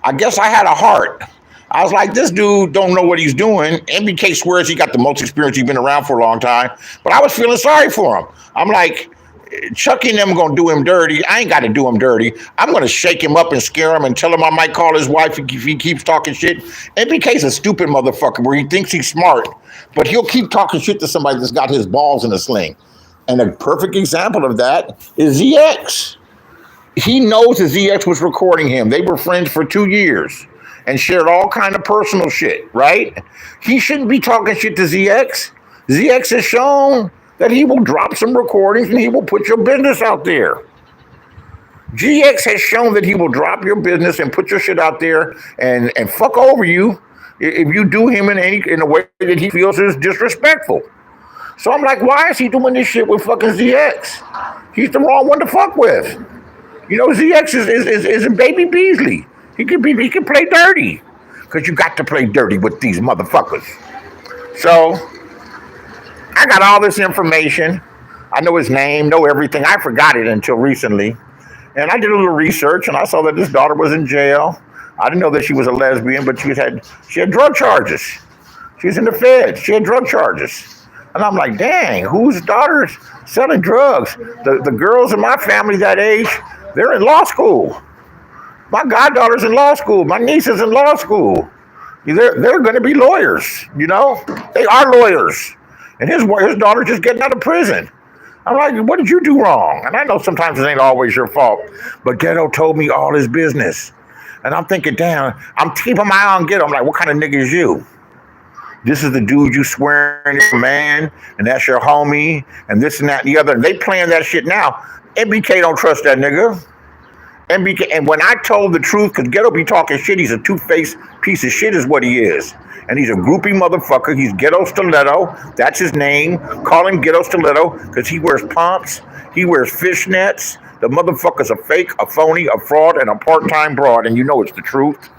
I guess I had a heart. I was like, this dude don't know what he's doing. NBK swears he got the most experience. He's been around for a long time. But I was feeling sorry for him. I'm like, Chucky and them going to do him dirty. I ain't got to do him dirty. I'm going to shake him up and scare him and tell him I might call his wife if he keeps talking shit. NBK's a stupid motherfucker where he thinks he's smart, but he'll keep talking shit to somebody that's got his balls in a sling. And a perfect example of that is ZX. He knows that ZX was recording him. They were friends for 2 years and shared all kind of personal shit, right? He shouldn't be talking shit to ZX. ZX has shown that he will drop some recordings and he will put your business out there. GX has shown that he will drop your business and put your shit out there and fuck over you if you do him in a way that he feels is disrespectful. So I'm like, why is he doing this shit with fucking ZX? He's the wrong one to fuck with. You know, ZX is a baby Beasley. He can play dirty. Because you got to play dirty with these motherfuckers. So I got all this information. I know his name, know everything. I forgot it until recently. And I did a little research and I saw that his daughter was in jail. I didn't know that she was a lesbian, but she had drug charges. She was in the feds. She had drug charges. And I'm like, dang, whose daughter's selling drugs? The girls in my family that age, they're in law school. My goddaughter's in law school. My niece is in law school. They're going to be lawyers, you know? They are lawyers. And his daughter's just getting out of prison. I'm like, what did you do wrong? And I know sometimes it ain't always your fault, but Ghetto told me all his business. And I'm thinking, damn, I'm keeping my eye on Ghetto. I'm like, what kind of nigga is you? This is the dude you swearing is a man, and that's your homie, and this and that and the other. And they playing that shit now. NBK don't trust that nigga. NBK, and when I told the truth, because Ghetto be talking shit, he's a two-faced piece of shit is what he is. And he's a groupie motherfucker. He's Ghetto Stiletto. That's his name. Call him Ghetto Stiletto because he wears pumps. He wears fishnets. The motherfucker's a fake, a phony, a fraud, and a part-time broad. And you know it's the truth.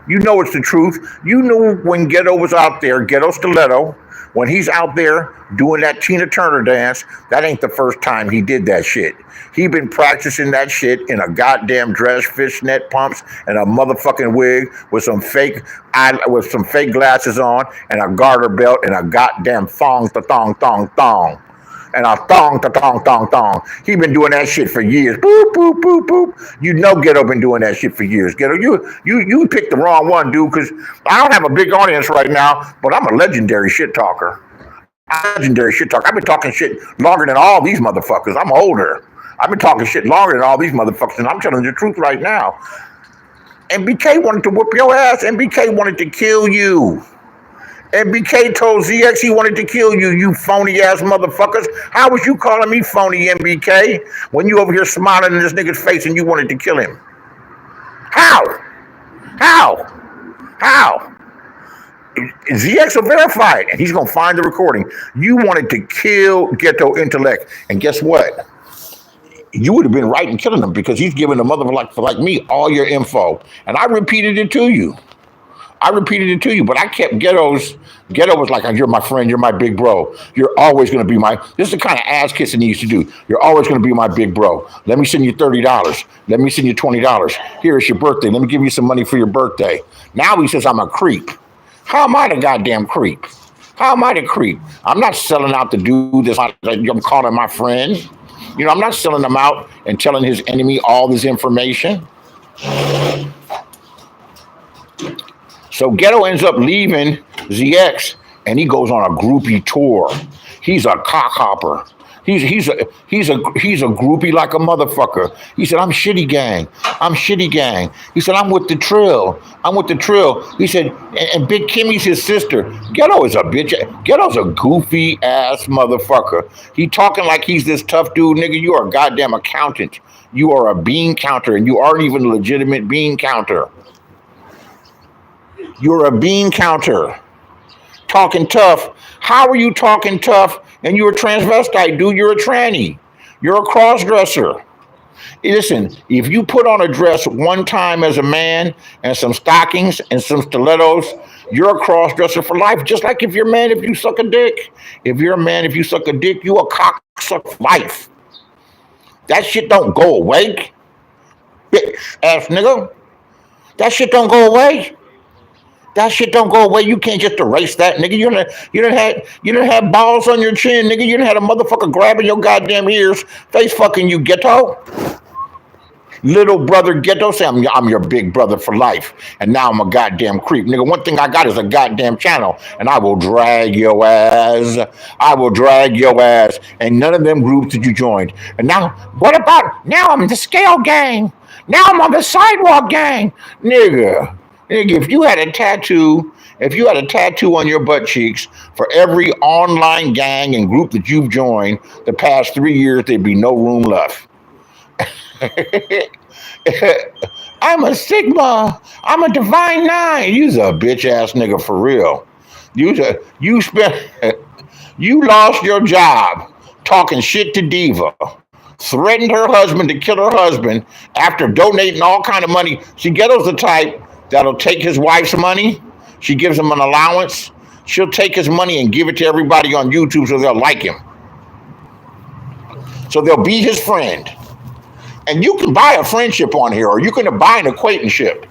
You know it's the truth. You knew when Ghetto was out there, Ghetto Stiletto, when he's out there doing that Tina Turner dance, that ain't the first time he did that shit. He been practicing that shit in a goddamn dress, fishnet pumps, and a motherfucking wig with some fake glasses on, and a garter belt, and a goddamn thong. And a thong. He been doing that shit for years. Boop, boop, boop, boop. You know Ghetto been doing that shit for years. Ghetto, you picked the wrong one, dude, because I don't have a big audience right now, but I'm a legendary shit talker. I've been talking shit longer than all these motherfuckers. I'm older. I've been talking shit longer than all these motherfuckers, and I'm telling the truth right now. NBK wanted to whoop your ass. NBK wanted to kill you. NBK told ZX he wanted to kill you, you phony ass motherfuckers. How was you calling me phony, NBK, when you over here smiling in this nigga's face and you wanted to kill him? How? ZX will verify it, and he's going to find the recording. You wanted to kill Ghetto Intellect, and guess what? You would have been right in killing him because he's giving a motherfucker like me all your info, and I repeated it to you. But I kept Ghetto was like, you're my friend, you're my big bro. You're always going to be this is the kind of ass kissing he used to do. You're always going to be my big bro. Let me send you $30. Let me send you $20. Here is your birthday. Let me give you some money for your birthday. Now he says I'm a creep. How am I the goddamn creep? How am I the creep? I'm not selling out the dude I'm calling my friend. You know, I'm not selling him out and telling his enemy all this information. So Ghetto ends up leaving ZX and he goes on a groupie tour. He's a cockhopper. He's a groupie like a motherfucker. He said, I'm shitty gang. He said, I'm with the Trill. He said, and Big Kimmy's his sister. Ghetto is a bitch. Ghetto's a goofy ass motherfucker. He talking like he's this tough dude. Nigga, you are a goddamn accountant. You are a bean counter and you aren't even a legitimate bean counter. You're a bean counter. Talking tough. How are you talking tough and you're a transvestite, dude? You're a tranny. You're a cross-dresser. Listen, if you put on a dress one time as a man and some stockings and some stilettos, you're a cross-dresser for life. Just like if you're a man, if you suck a dick. If you're a man, if you suck a dick, you a cocksucker for life. That shit don't go away. Bitch ass nigga. That shit don't go away. You can't just erase that, nigga. You done had balls on your chin, nigga. You done had a motherfucker grabbing your goddamn ears, face fucking you, Ghetto. Little brother Ghetto say I'm your big brother for life. And now I'm a goddamn creep. Nigga, one thing I got is a goddamn channel. And I will drag your ass. I will drag your ass. And none of them groups that you joined. And now, what about, now I'm in the scale gang. Now I'm on the sidewalk gang. Nigga, if you had a tattoo, on your butt cheeks for every online gang and group that you've joined the past 3 years, there'd be no room left. I'm a Sigma. I'm a Divine Nine. You's a bitch ass nigga for real. You spent you lost your job talking shit to Diva, threatened her husband to kill her husband after donating all kind of money. See, Ghetto's the type that'll take his wife's money. She gives him an allowance. She'll take his money and give it to everybody on YouTube so they'll like him. So they'll be his friend. And you can buy a friendship on here, or you can buy an acquaintanceship.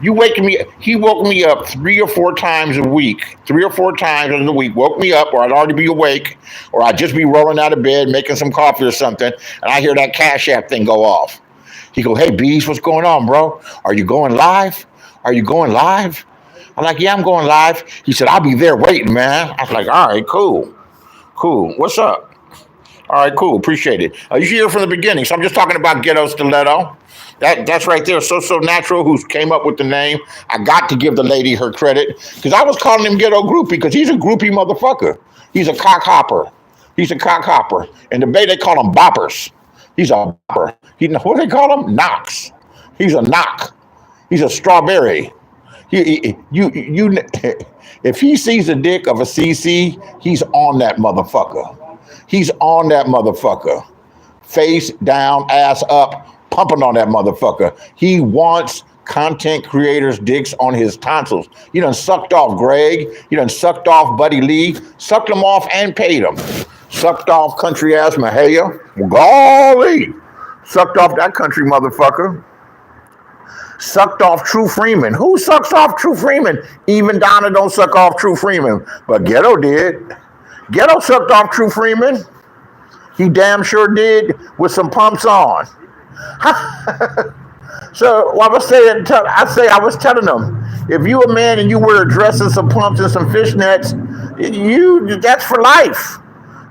He woke me up 3 or 4 times a week, 3 or 4 times in the week, woke me up, or I'd already be awake, or I'd just be rolling out of bed, making some coffee or something, and I hear that Cash App thing go off. He go, "Hey, Bees, what's going on, bro? Are you going live? Are you going live?" I'm like, "Yeah, I'm going live." He said, "I'll be there waiting, man." I was like, "All right, cool. What's up?" All right, cool. Appreciate it. You should hear from the beginning. So I'm just talking about Ghetto Stiletto. That's right there. So Natural, who came up with the name. I got to give the lady her credit because I was calling him Ghetto Groupie because he's a groupie motherfucker. He's a cock hopper. In the Bay, they call him boppers. He's a bopper. What do they call him? Knocks. He's a knock. He's a strawberry. If he sees the dick of a CC, he's on that motherfucker. He's on that motherfucker. Face down, ass up, pumping on that motherfucker. He wants content creators' dicks on his tonsils. He done sucked off Greg. He done sucked off Buddy Lee. Sucked them off and paid them. Sucked off country ass Mahaya. Golly. Sucked off that country motherfucker. Sucked off True Freeman. Who sucks off True Freeman? Even Donna don't suck off True Freeman. But Ghetto did. Ghetto sucked off True Freeman. He damn sure did with some pumps on. So what I was telling them, if you a man and you wear a dress and some pumps and some fishnets, that's for life.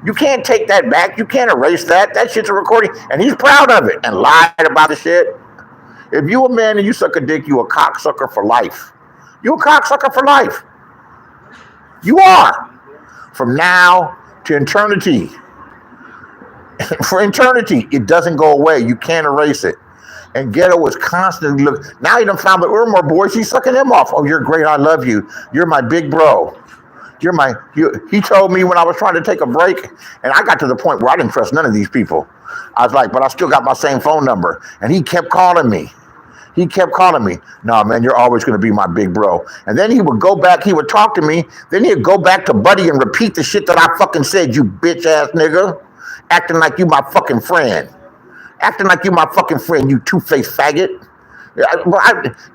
You can't take that back. You can't erase that. That shit's a recording. And he's proud of it and lied about the shit. If you a man and you suck a dick, you a cocksucker for life. You a cocksucker for life. You are. From now to eternity. For eternity, it doesn't go away. You can't erase it. And Ghetto was constantly looking. Now he done found that we're more boys. He's sucking them off. "Oh, you're great. I love you. You're my big bro. He told me when I was trying to take a break, and I got to the point where I didn't trust none of these people. I was like, but I still got my same phone number. And he kept calling me. "No, man, you're always going to be my big bro." And then he would go back, he would talk to me. Then he'd go back to Buddy and repeat the shit that I fucking said, "You bitch ass nigga. Acting like you my fucking friend. You two-faced faggot."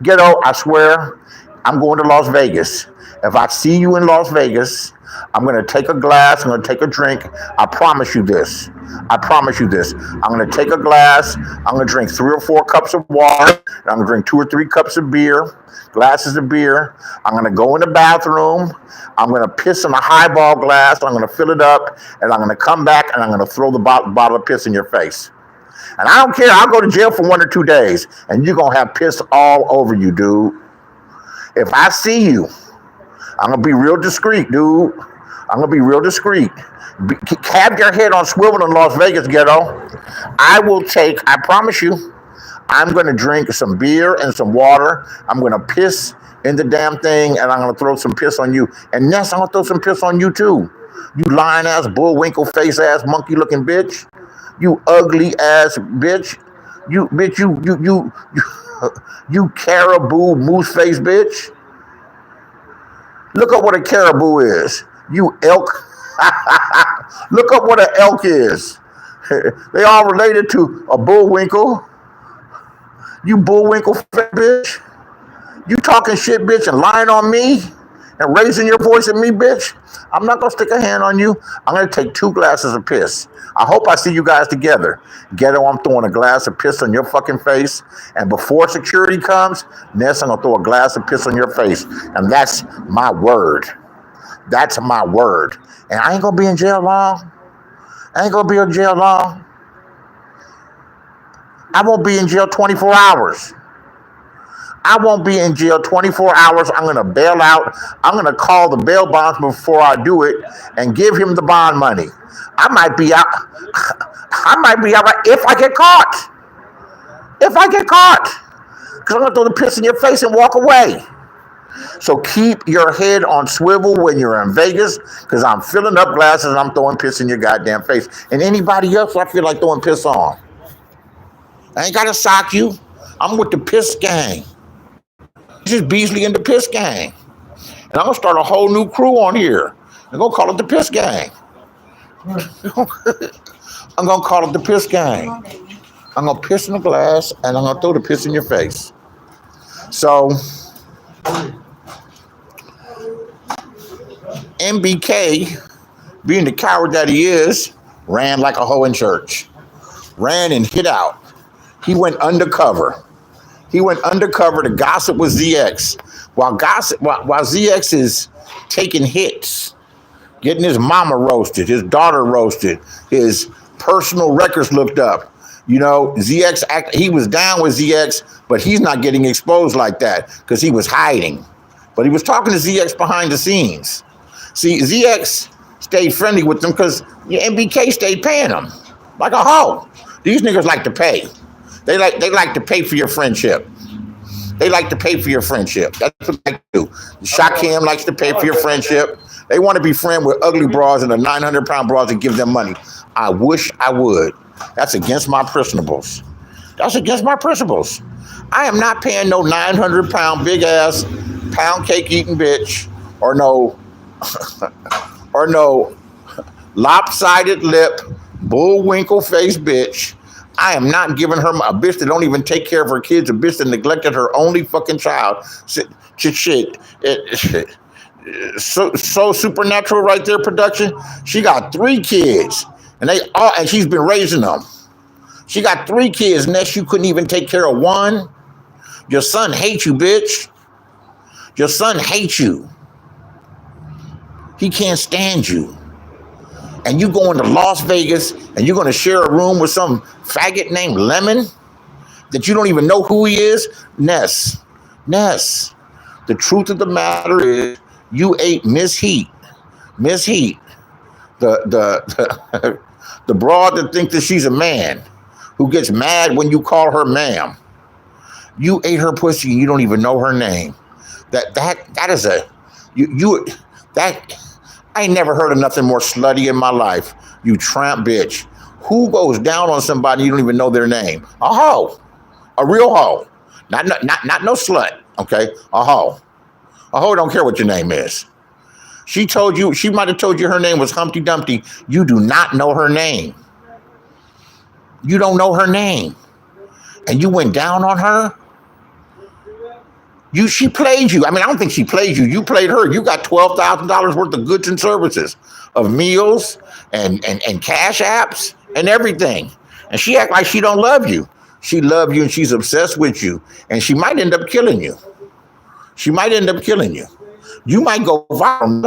Ghetto, I swear, I'm going to Las Vegas. If I see you in Las Vegas, I'm going to take a glass. I'm going to take a drink. I promise you this. I'm going to take a glass. I'm going to drink 3 or 4 cups of water. And I'm going to drink 2 or 3 cups of beer, glasses of beer. I'm going to go in the bathroom. I'm going to piss in a highball glass. I'm going to fill it up. And I'm going to come back and I'm going to throw the bottle of piss in your face. And I don't care. I'll go to jail for 1 or 2 days. And you're going to have piss all over you, dude. If I see you, I'm going to be real discreet, dude. Have your head on swivel in Las Vegas, Ghetto. I promise you, I'm going to drink some beer and some water. I'm going to piss in the damn thing, and I'm going to throw some piss on you. And yes, I'm going to throw some piss on you, too. You lying-ass, bullwinkle face-ass, monkey-looking bitch. You ugly-ass bitch. You caribou moose-face bitch. Look up what a caribou is. You elk. Look up what an elk is. They all related to a bullwinkle. You bullwinkle bitch. You talking shit, bitch, and lying on me. and raising your voice at me, bitch, I'm not gonna stick a hand on you. I'm gonna take 2 glasses of piss. I hope I see you guys together. Ghetto, I'm throwing a glass of piss on your fucking face. And before security comes, Ness, I'm gonna throw a glass of piss on your face. And that's my word. That's my word. And I ain't gonna be in jail long. I ain't gonna be in jail long. I won't be in jail 24 hours. I won't be in jail 24 hours. I'm going to bail out. I'm going to call the bail bondsman before I do it and give him the bond money. I might be out. I might be out if I get caught. If I get caught. Because I'm going to throw the piss in your face and walk away. So keep your head on swivel when you're in Vegas, because I'm filling up glasses and I'm throwing piss in your goddamn face. And anybody else I feel like throwing piss on. I ain't got to sock you. I'm with the piss gang. This is Beasley and the piss gang. And I'm going to start a whole new crew on here. I'm going to call it the piss gang. I'm going to call it the piss gang. I'm going to piss in the glass and I'm going to throw the piss in your face. So, NBK, being the coward that he is, ran like a hoe in church. Ran and hid out. He went undercover. He went undercover to gossip with ZX. While ZX is taking hits, getting his mama roasted, his daughter roasted, his personal records looked up. You know, he was down with ZX, but he's not getting exposed like that because he was hiding. But he was talking to ZX behind the scenes. See, ZX stayed friendly with them because NBK stayed paying him like a hoe. These niggas like to pay. They like to pay for your friendship. They like to pay for your friendship. That's what they do. Shakim likes to pay for your friendship. They want to be friends with ugly bras and the 900-pound bras and give them money. I wish I would. That's against my principles. That's against my principles. I am not paying no 900-pound big-ass pound cake eating bitch or no lopsided lip, bullwinkle face bitch. I am not giving her a bitch that don't even take care of her kids, a bitch that neglected her only fucking child. Shit. So supernatural right there, production. She got 3 kids, and she's been raising them. She got 3 kids, Ness, you couldn't even take care of one. Your son hates you, bitch. Your son hates you. He can't stand you. And you going to Las Vegas and you're going to share a room with some faggot named Lemon that you don't even know who he is? Ness, the truth of the matter is you ate Miss Heat, the broad that thinks that she's a man who gets mad when you call her ma'am. You ate her pussy and you don't even know her name. I ain't never heard of nothing more slutty in my life. You tramp bitch. Who goes down on somebody you don't even know their name? A hoe. A real hoe. Not no slut. Okay? A hoe. A hoe don't care what your name is. She might have told you her name was Humpty Dumpty. You do not know her name. You don't know her name. And you went down on her? She played you. I mean, I don't think she played you. You played her. You got $12,000 worth of goods and services, of meals and cash apps and everything. And she act like she don't love you. She loves you and she's obsessed with you. And she might end up killing you. You might go viral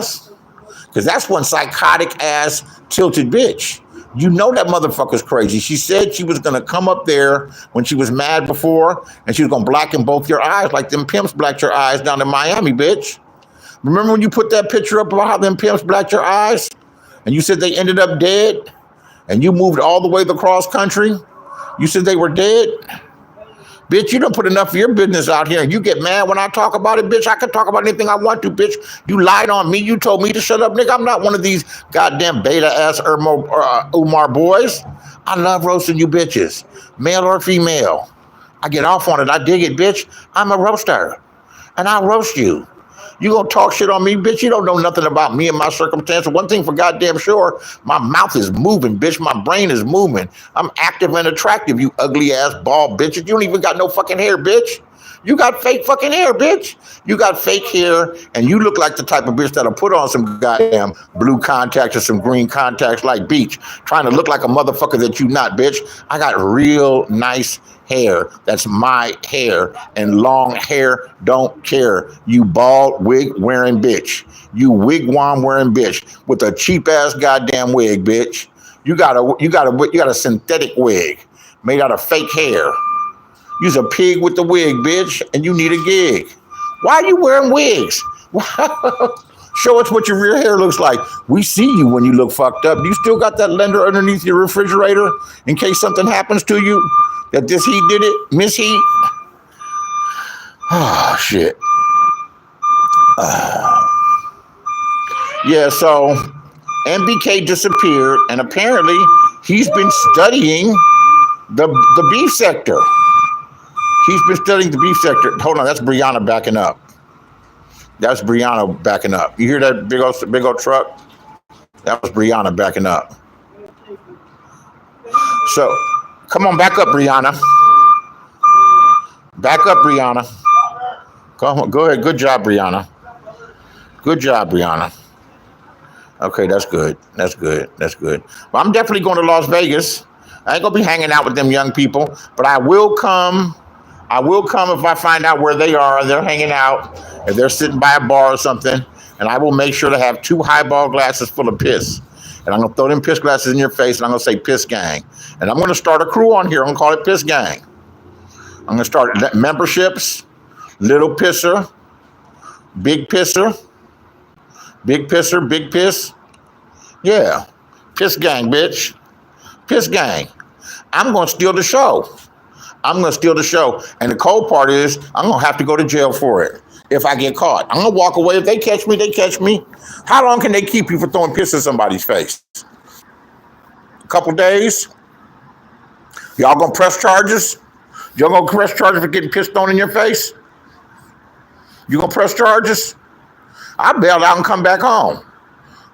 because that's one psychotic ass tilted bitch. You know that motherfucker's crazy. She said she was going to come up there when she was mad before, and she was going to blacken both your eyes like them pimps blacked your eyes down in Miami, bitch. Remember when you put that picture up about how them pimps blacked your eyes, and you said they ended up dead, and you moved all the way across country? You said they were dead? Bitch, you don't put enough of your business out here, and you get mad when I talk about it, bitch. I can talk about anything I want to, bitch. You lied on me. You told me to shut up, nigga. I'm not one of these goddamn beta-ass Umar boys. I love roasting you bitches, male or female. I get off on it. I dig it, bitch. I'm a roaster, and I'll roast you. You gonna talk shit on me, bitch? You don't know nothing about me and my circumstances. One thing for goddamn sure, my mouth is moving, bitch. My brain is moving. I'm active and attractive, you ugly ass bald bitch. You don't even got no fucking hair, bitch. You got fake fucking hair, bitch. You got fake hair, and you look like the type of bitch that'll put on some goddamn blue contacts or some green contacts like Beach, trying to look like a motherfucker that you not, bitch. I got real nice hair. That's my hair, and long hair don't care. You bald wig wearing bitch. You wigwam wearing bitch with a cheap ass goddamn wig, bitch. You got a synthetic wig made out of fake hair. You's a pig with the wig, bitch, and you need a gig. Why are you wearing wigs? Show us what your real hair looks like. We see you when you look fucked up. You still got that blender underneath your refrigerator in case something happens to you? That this heat did it? Miss Heat? Oh, shit. Yeah, so NBK disappeared, and apparently he's been studying the beef sector. He's been studying the beef sector. Hold on, that's Brianna backing up. That's Brianna backing up. You hear that big old truck? That was Brianna backing up. So, come on, back up, Brianna. Back up, Brianna. Come on, go ahead. Good job, Brianna. Good job, Brianna. Okay, that's good. That's good. That's good. Well, I'm definitely going to Las Vegas. I ain't gonna be hanging out with them young people, but I will come. I will come if I find out where they are. They're hanging out, if they're sitting by a bar or something, and I will make sure to have 2 highball glasses full of piss. And I'm going to throw them piss glasses in your face, and I'm going to say Piss Gang. And I'm going to start a crew on here. I'm going to call it Piss Gang. I'm going to start memberships, Little Pisser, Big Pisser, Big Pisser, Big Piss. Yeah, Piss Gang, bitch. Piss Gang. I'm going to steal the show. I'm going to steal the show. And the cold part is I'm going to have to go to jail for it if I get caught. I'm going to walk away. If they catch me, they catch me. How long can they keep you for throwing piss in somebody's face? A couple days? Y'all going to press charges? Y'all going to press charges for getting piss thrown in your face? You going to press charges? I bail out and come back home.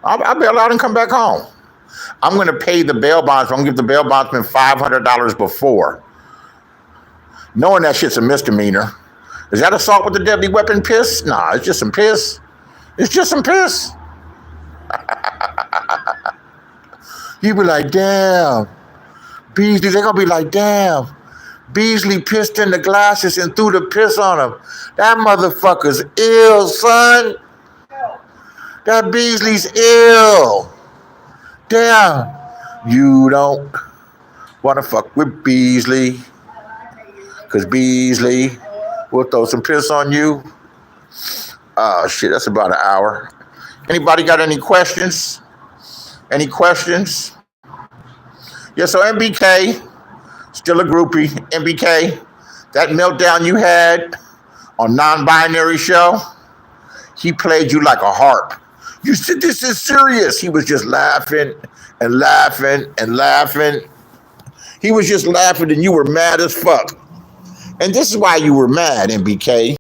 I bail out and come back home. I'm going to pay the bail bondsman. I'm going to give the bail bondsman $500 before. Knowing that shit's a misdemeanor. Is that assault with a deadly weapon piss? Nah, it's just some piss. It's just some piss. You be like, damn. Beasley, they're going to be like, damn. Beasley pissed in the glasses and threw the piss on him. That motherfucker's ill, son. That Beasley's ill. Damn. You don't want to fuck with Beasley. Because Beasley will throw some piss on you. Oh, shit, that's about an hour. Anybody got any questions? Any questions? Yeah, so NBK, still a groupie. NBK, that meltdown you had on Non-Binary Show, he played you like a harp. You said, this is serious. He was just laughing and laughing and laughing. He was just laughing and you were mad as fuck. And this is why you were mad, NBK,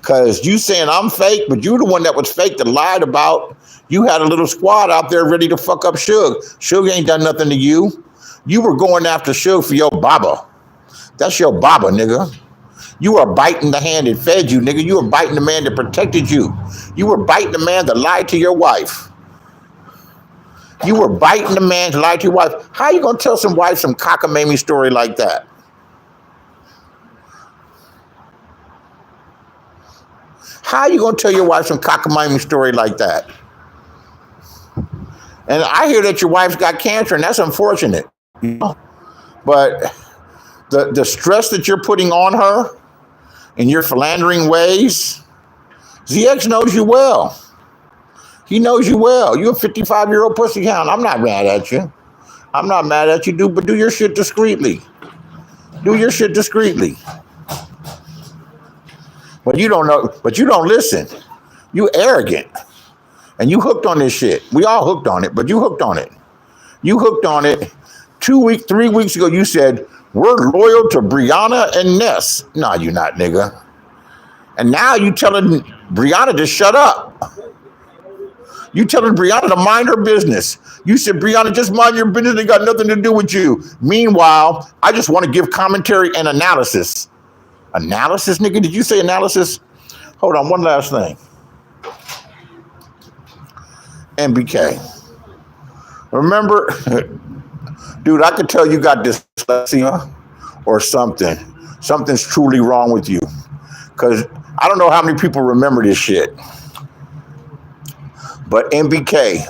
because you saying I'm fake, but you the one that was fake that lied about. You had a little squad out there ready to fuck up Suge. Suge ain't done nothing to you. You were going after Suge for your baba. That's your baba, nigga. You were biting the hand that fed you, nigga. You were biting the man that protected you. You were biting the man that lied to your wife. You were biting the man that lied to your wife. How you gonna tell some wife some cockamamie story like that? How you gonna tell your wife some cockamamie story like that? And I hear that your wife's got cancer, and that's unfortunate. You know? But the stress that you're putting on her in your philandering ways, ZX knows you well. He knows you well. You're a 55-year-old pussy hound. I'm not mad at you. I'm not mad at you, but do your shit discreetly. Do your shit discreetly. But you don't know, but you don't listen. You arrogant. And you hooked on this shit. We all hooked on it, but you hooked on it. You hooked on it. 3 weeks ago, you said, we're loyal to Brianna and Ness. No, you're not, nigga. And now you telling Brianna to shut up. You telling Brianna to mind her business. You said, Brianna, just mind your business. It got nothing to do with you. Meanwhile, I just want to give commentary and analysis. Analysis, nigga? Did you say analysis? Hold on, one last thing. NBK. Remember, dude, I could tell you got dyslexia or something. Something's truly wrong with you. Because I don't know how many people remember this shit. But NBK,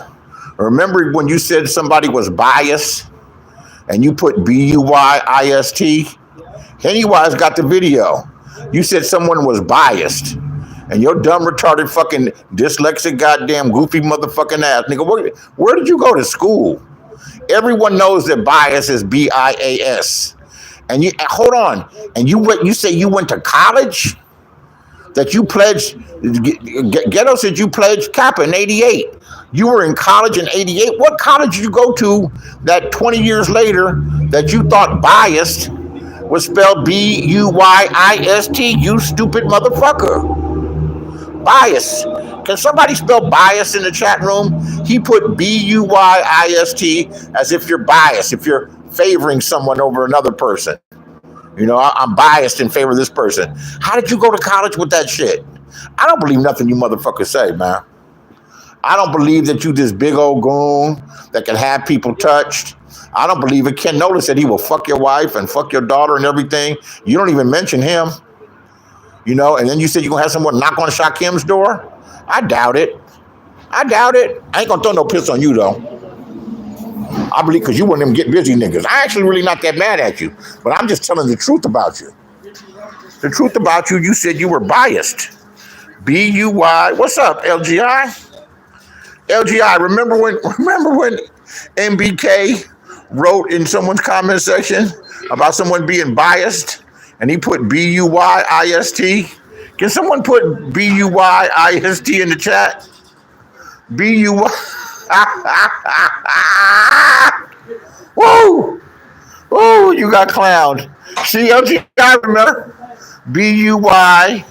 remember when you said somebody was biased and you put B-U-Y-I-S-T? Pennywise got the video. You said someone was biased. And your dumb, retarded, fucking dyslexic, goddamn, goofy motherfucking ass. Nigga, where did you go to school? Everyone knows that bias is B-I-A-S. And you, hold on. And you say you went to college? That you pledged, Ghetto said you pledged Kappa in 88. You were in college in 88. What college did you go to that 20 years later that you thought biased was spelled B-U-Y-I-S-T, you stupid motherfucker? Bias. Can somebody spell bias in the chat room? He put B-U-Y-I-S-T as if you're biased, if you're favoring someone over another person. You know, I'm biased in favor of this person. How did you go to college with that shit? I don't believe nothing you motherfuckers say, man. I don't believe that you this big old goon that can have people touched. I don't believe it. Ken Nolan said he will fuck your wife and fuck your daughter and everything. You don't even mention him. You know, and then you said you're going to have someone knock on Shakim's door? I doubt it. I doubt it. I ain't going to throw no piss on you, though. I believe because you one of them get busy niggas. I actually really not that mad at you, but I'm just telling the truth about you. The truth about you, you said you were biased. B-U-Y. What's up, LGI? LGI, remember when NBK wrote in someone's comment section about someone being biased and he put B-U-Y-I-S-T? Can someone put B-U-Y-I-S-T in the chat? B-U-Y. Whoa! Oh, you got clowned. See, LGI, remember? B-U-Y-I-S-T.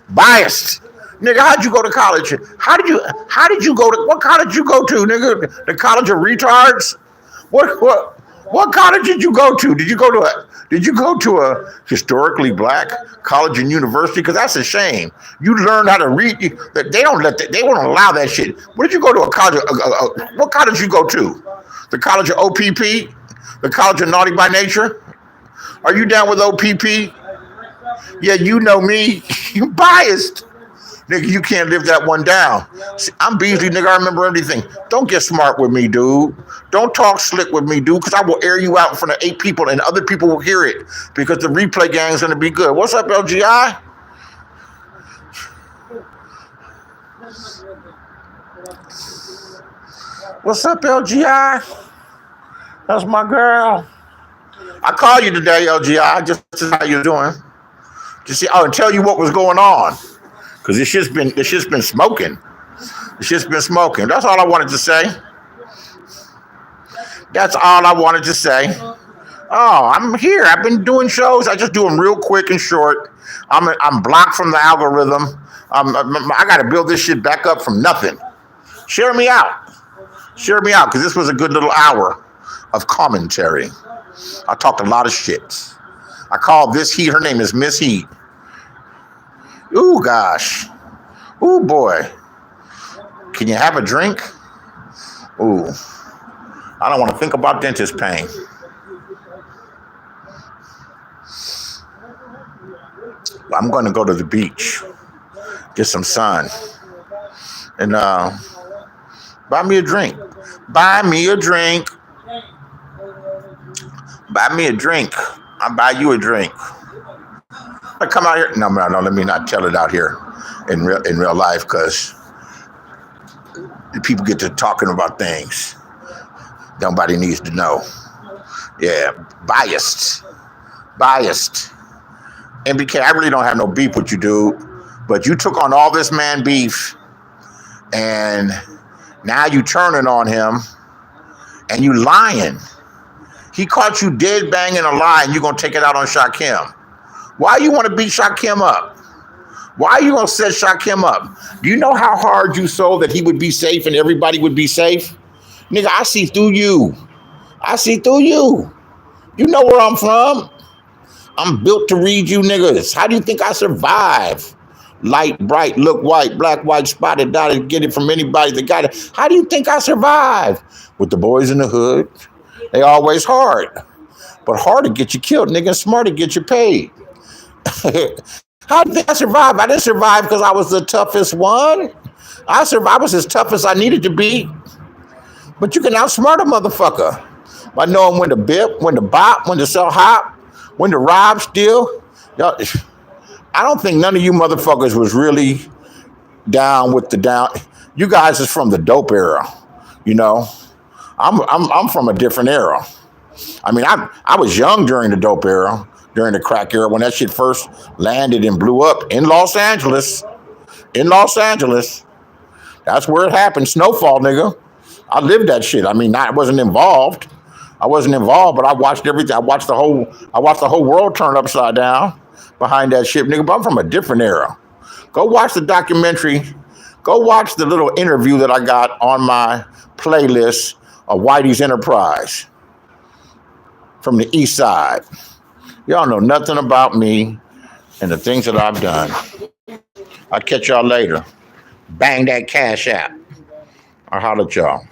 Biased. Nigga, how'd you go to college? What college did you go to, nigga? The college of retards? What college did you go to? Did you go to a historically black college and university? Because that's a shame. You learned how to read. They won't allow that shit. Where did you go to a college? What college did you go to? The college of OPP? The college of Naughty by Nature? Are you down with OPP? Yeah, you know me. You biased. Nigga, you can't live that one down. See, I'm Beasley, nigga. I remember everything. Don't get smart with me, dude. Don't talk slick with me, dude, because I will air you out in front of 8 people and other people will hear it because the replay gang's going to be good. What's up, LGI? What's up, LGI? That's my girl. I called you today, LGI, just to see how you're doing. And tell you what was going on. Because this shit's been smoking. This shit's been smoking. That's all I wanted to say. That's all I wanted to say. Oh, I'm here. I've been doing shows. I just do them real quick and short. I'm blocked from the algorithm. I got to build this shit back up from nothing. Share me out. Share me out, because this was a good little hour of commentary. I talked a lot of shit. I call this Heat. Her name is Miss Heat. Ooh, gosh. Ooh, boy. Can you have a drink? Ooh. I don't want to think about dentist pain. I'm going to go to the beach, get some sun, and buy me a drink. Buy me a drink. Buy me a drink. I'll buy you a drink. I come out here. No, let me not tell it out here in real life, because people get to talking about things nobody needs to know. Yeah, biased. NBK, I really don't have no beef with you, dude, but you took on all this man beef, and now you turning on him, and you lying. He caught you dead banging a lie, and you're going to take it out on Shakim. Why you want to beat Shakim up? Why you going to set Shakim up? Do you know how hard you sold that he would be safe and everybody would be safe? Nigga, I see through you. I see through you. You know where I'm from. I'm built to read you niggas. How do you think I survive? Light, bright, look white, black, white, spotted, dotted, get it from anybody that got it. How do you think I survive? With the boys in the hood, they always hard. But hard to get you killed, nigga. Smart to get you paid. How do you think I survived? I didn't survive because I was the toughest one. I survived. I was as tough as I needed to be. But you can outsmart a motherfucker by knowing when to bip, when to bop, when to sell hop, when to rob, steal. Y'all, I don't think none of you motherfuckers was really down with the down. You guys is from the dope era, you know. I'm from a different era. I mean, I was young during the dope era, during the crack era, when that shit first landed and blew up in Los Angeles. In Los Angeles. That's where it happened. Snowfall, nigga. I lived that shit. I mean, I wasn't involved. But I watched everything. I watched the whole world turn upside down behind that shit, nigga. But I'm from a different era. Go watch the documentary. Go watch the little interview that I got on my playlist of Whitey's Enterprise from the East Side. Y'all know nothing about me and the things that I've done. I'll catch y'all later. Bang that cash app. I'll holler at y'all.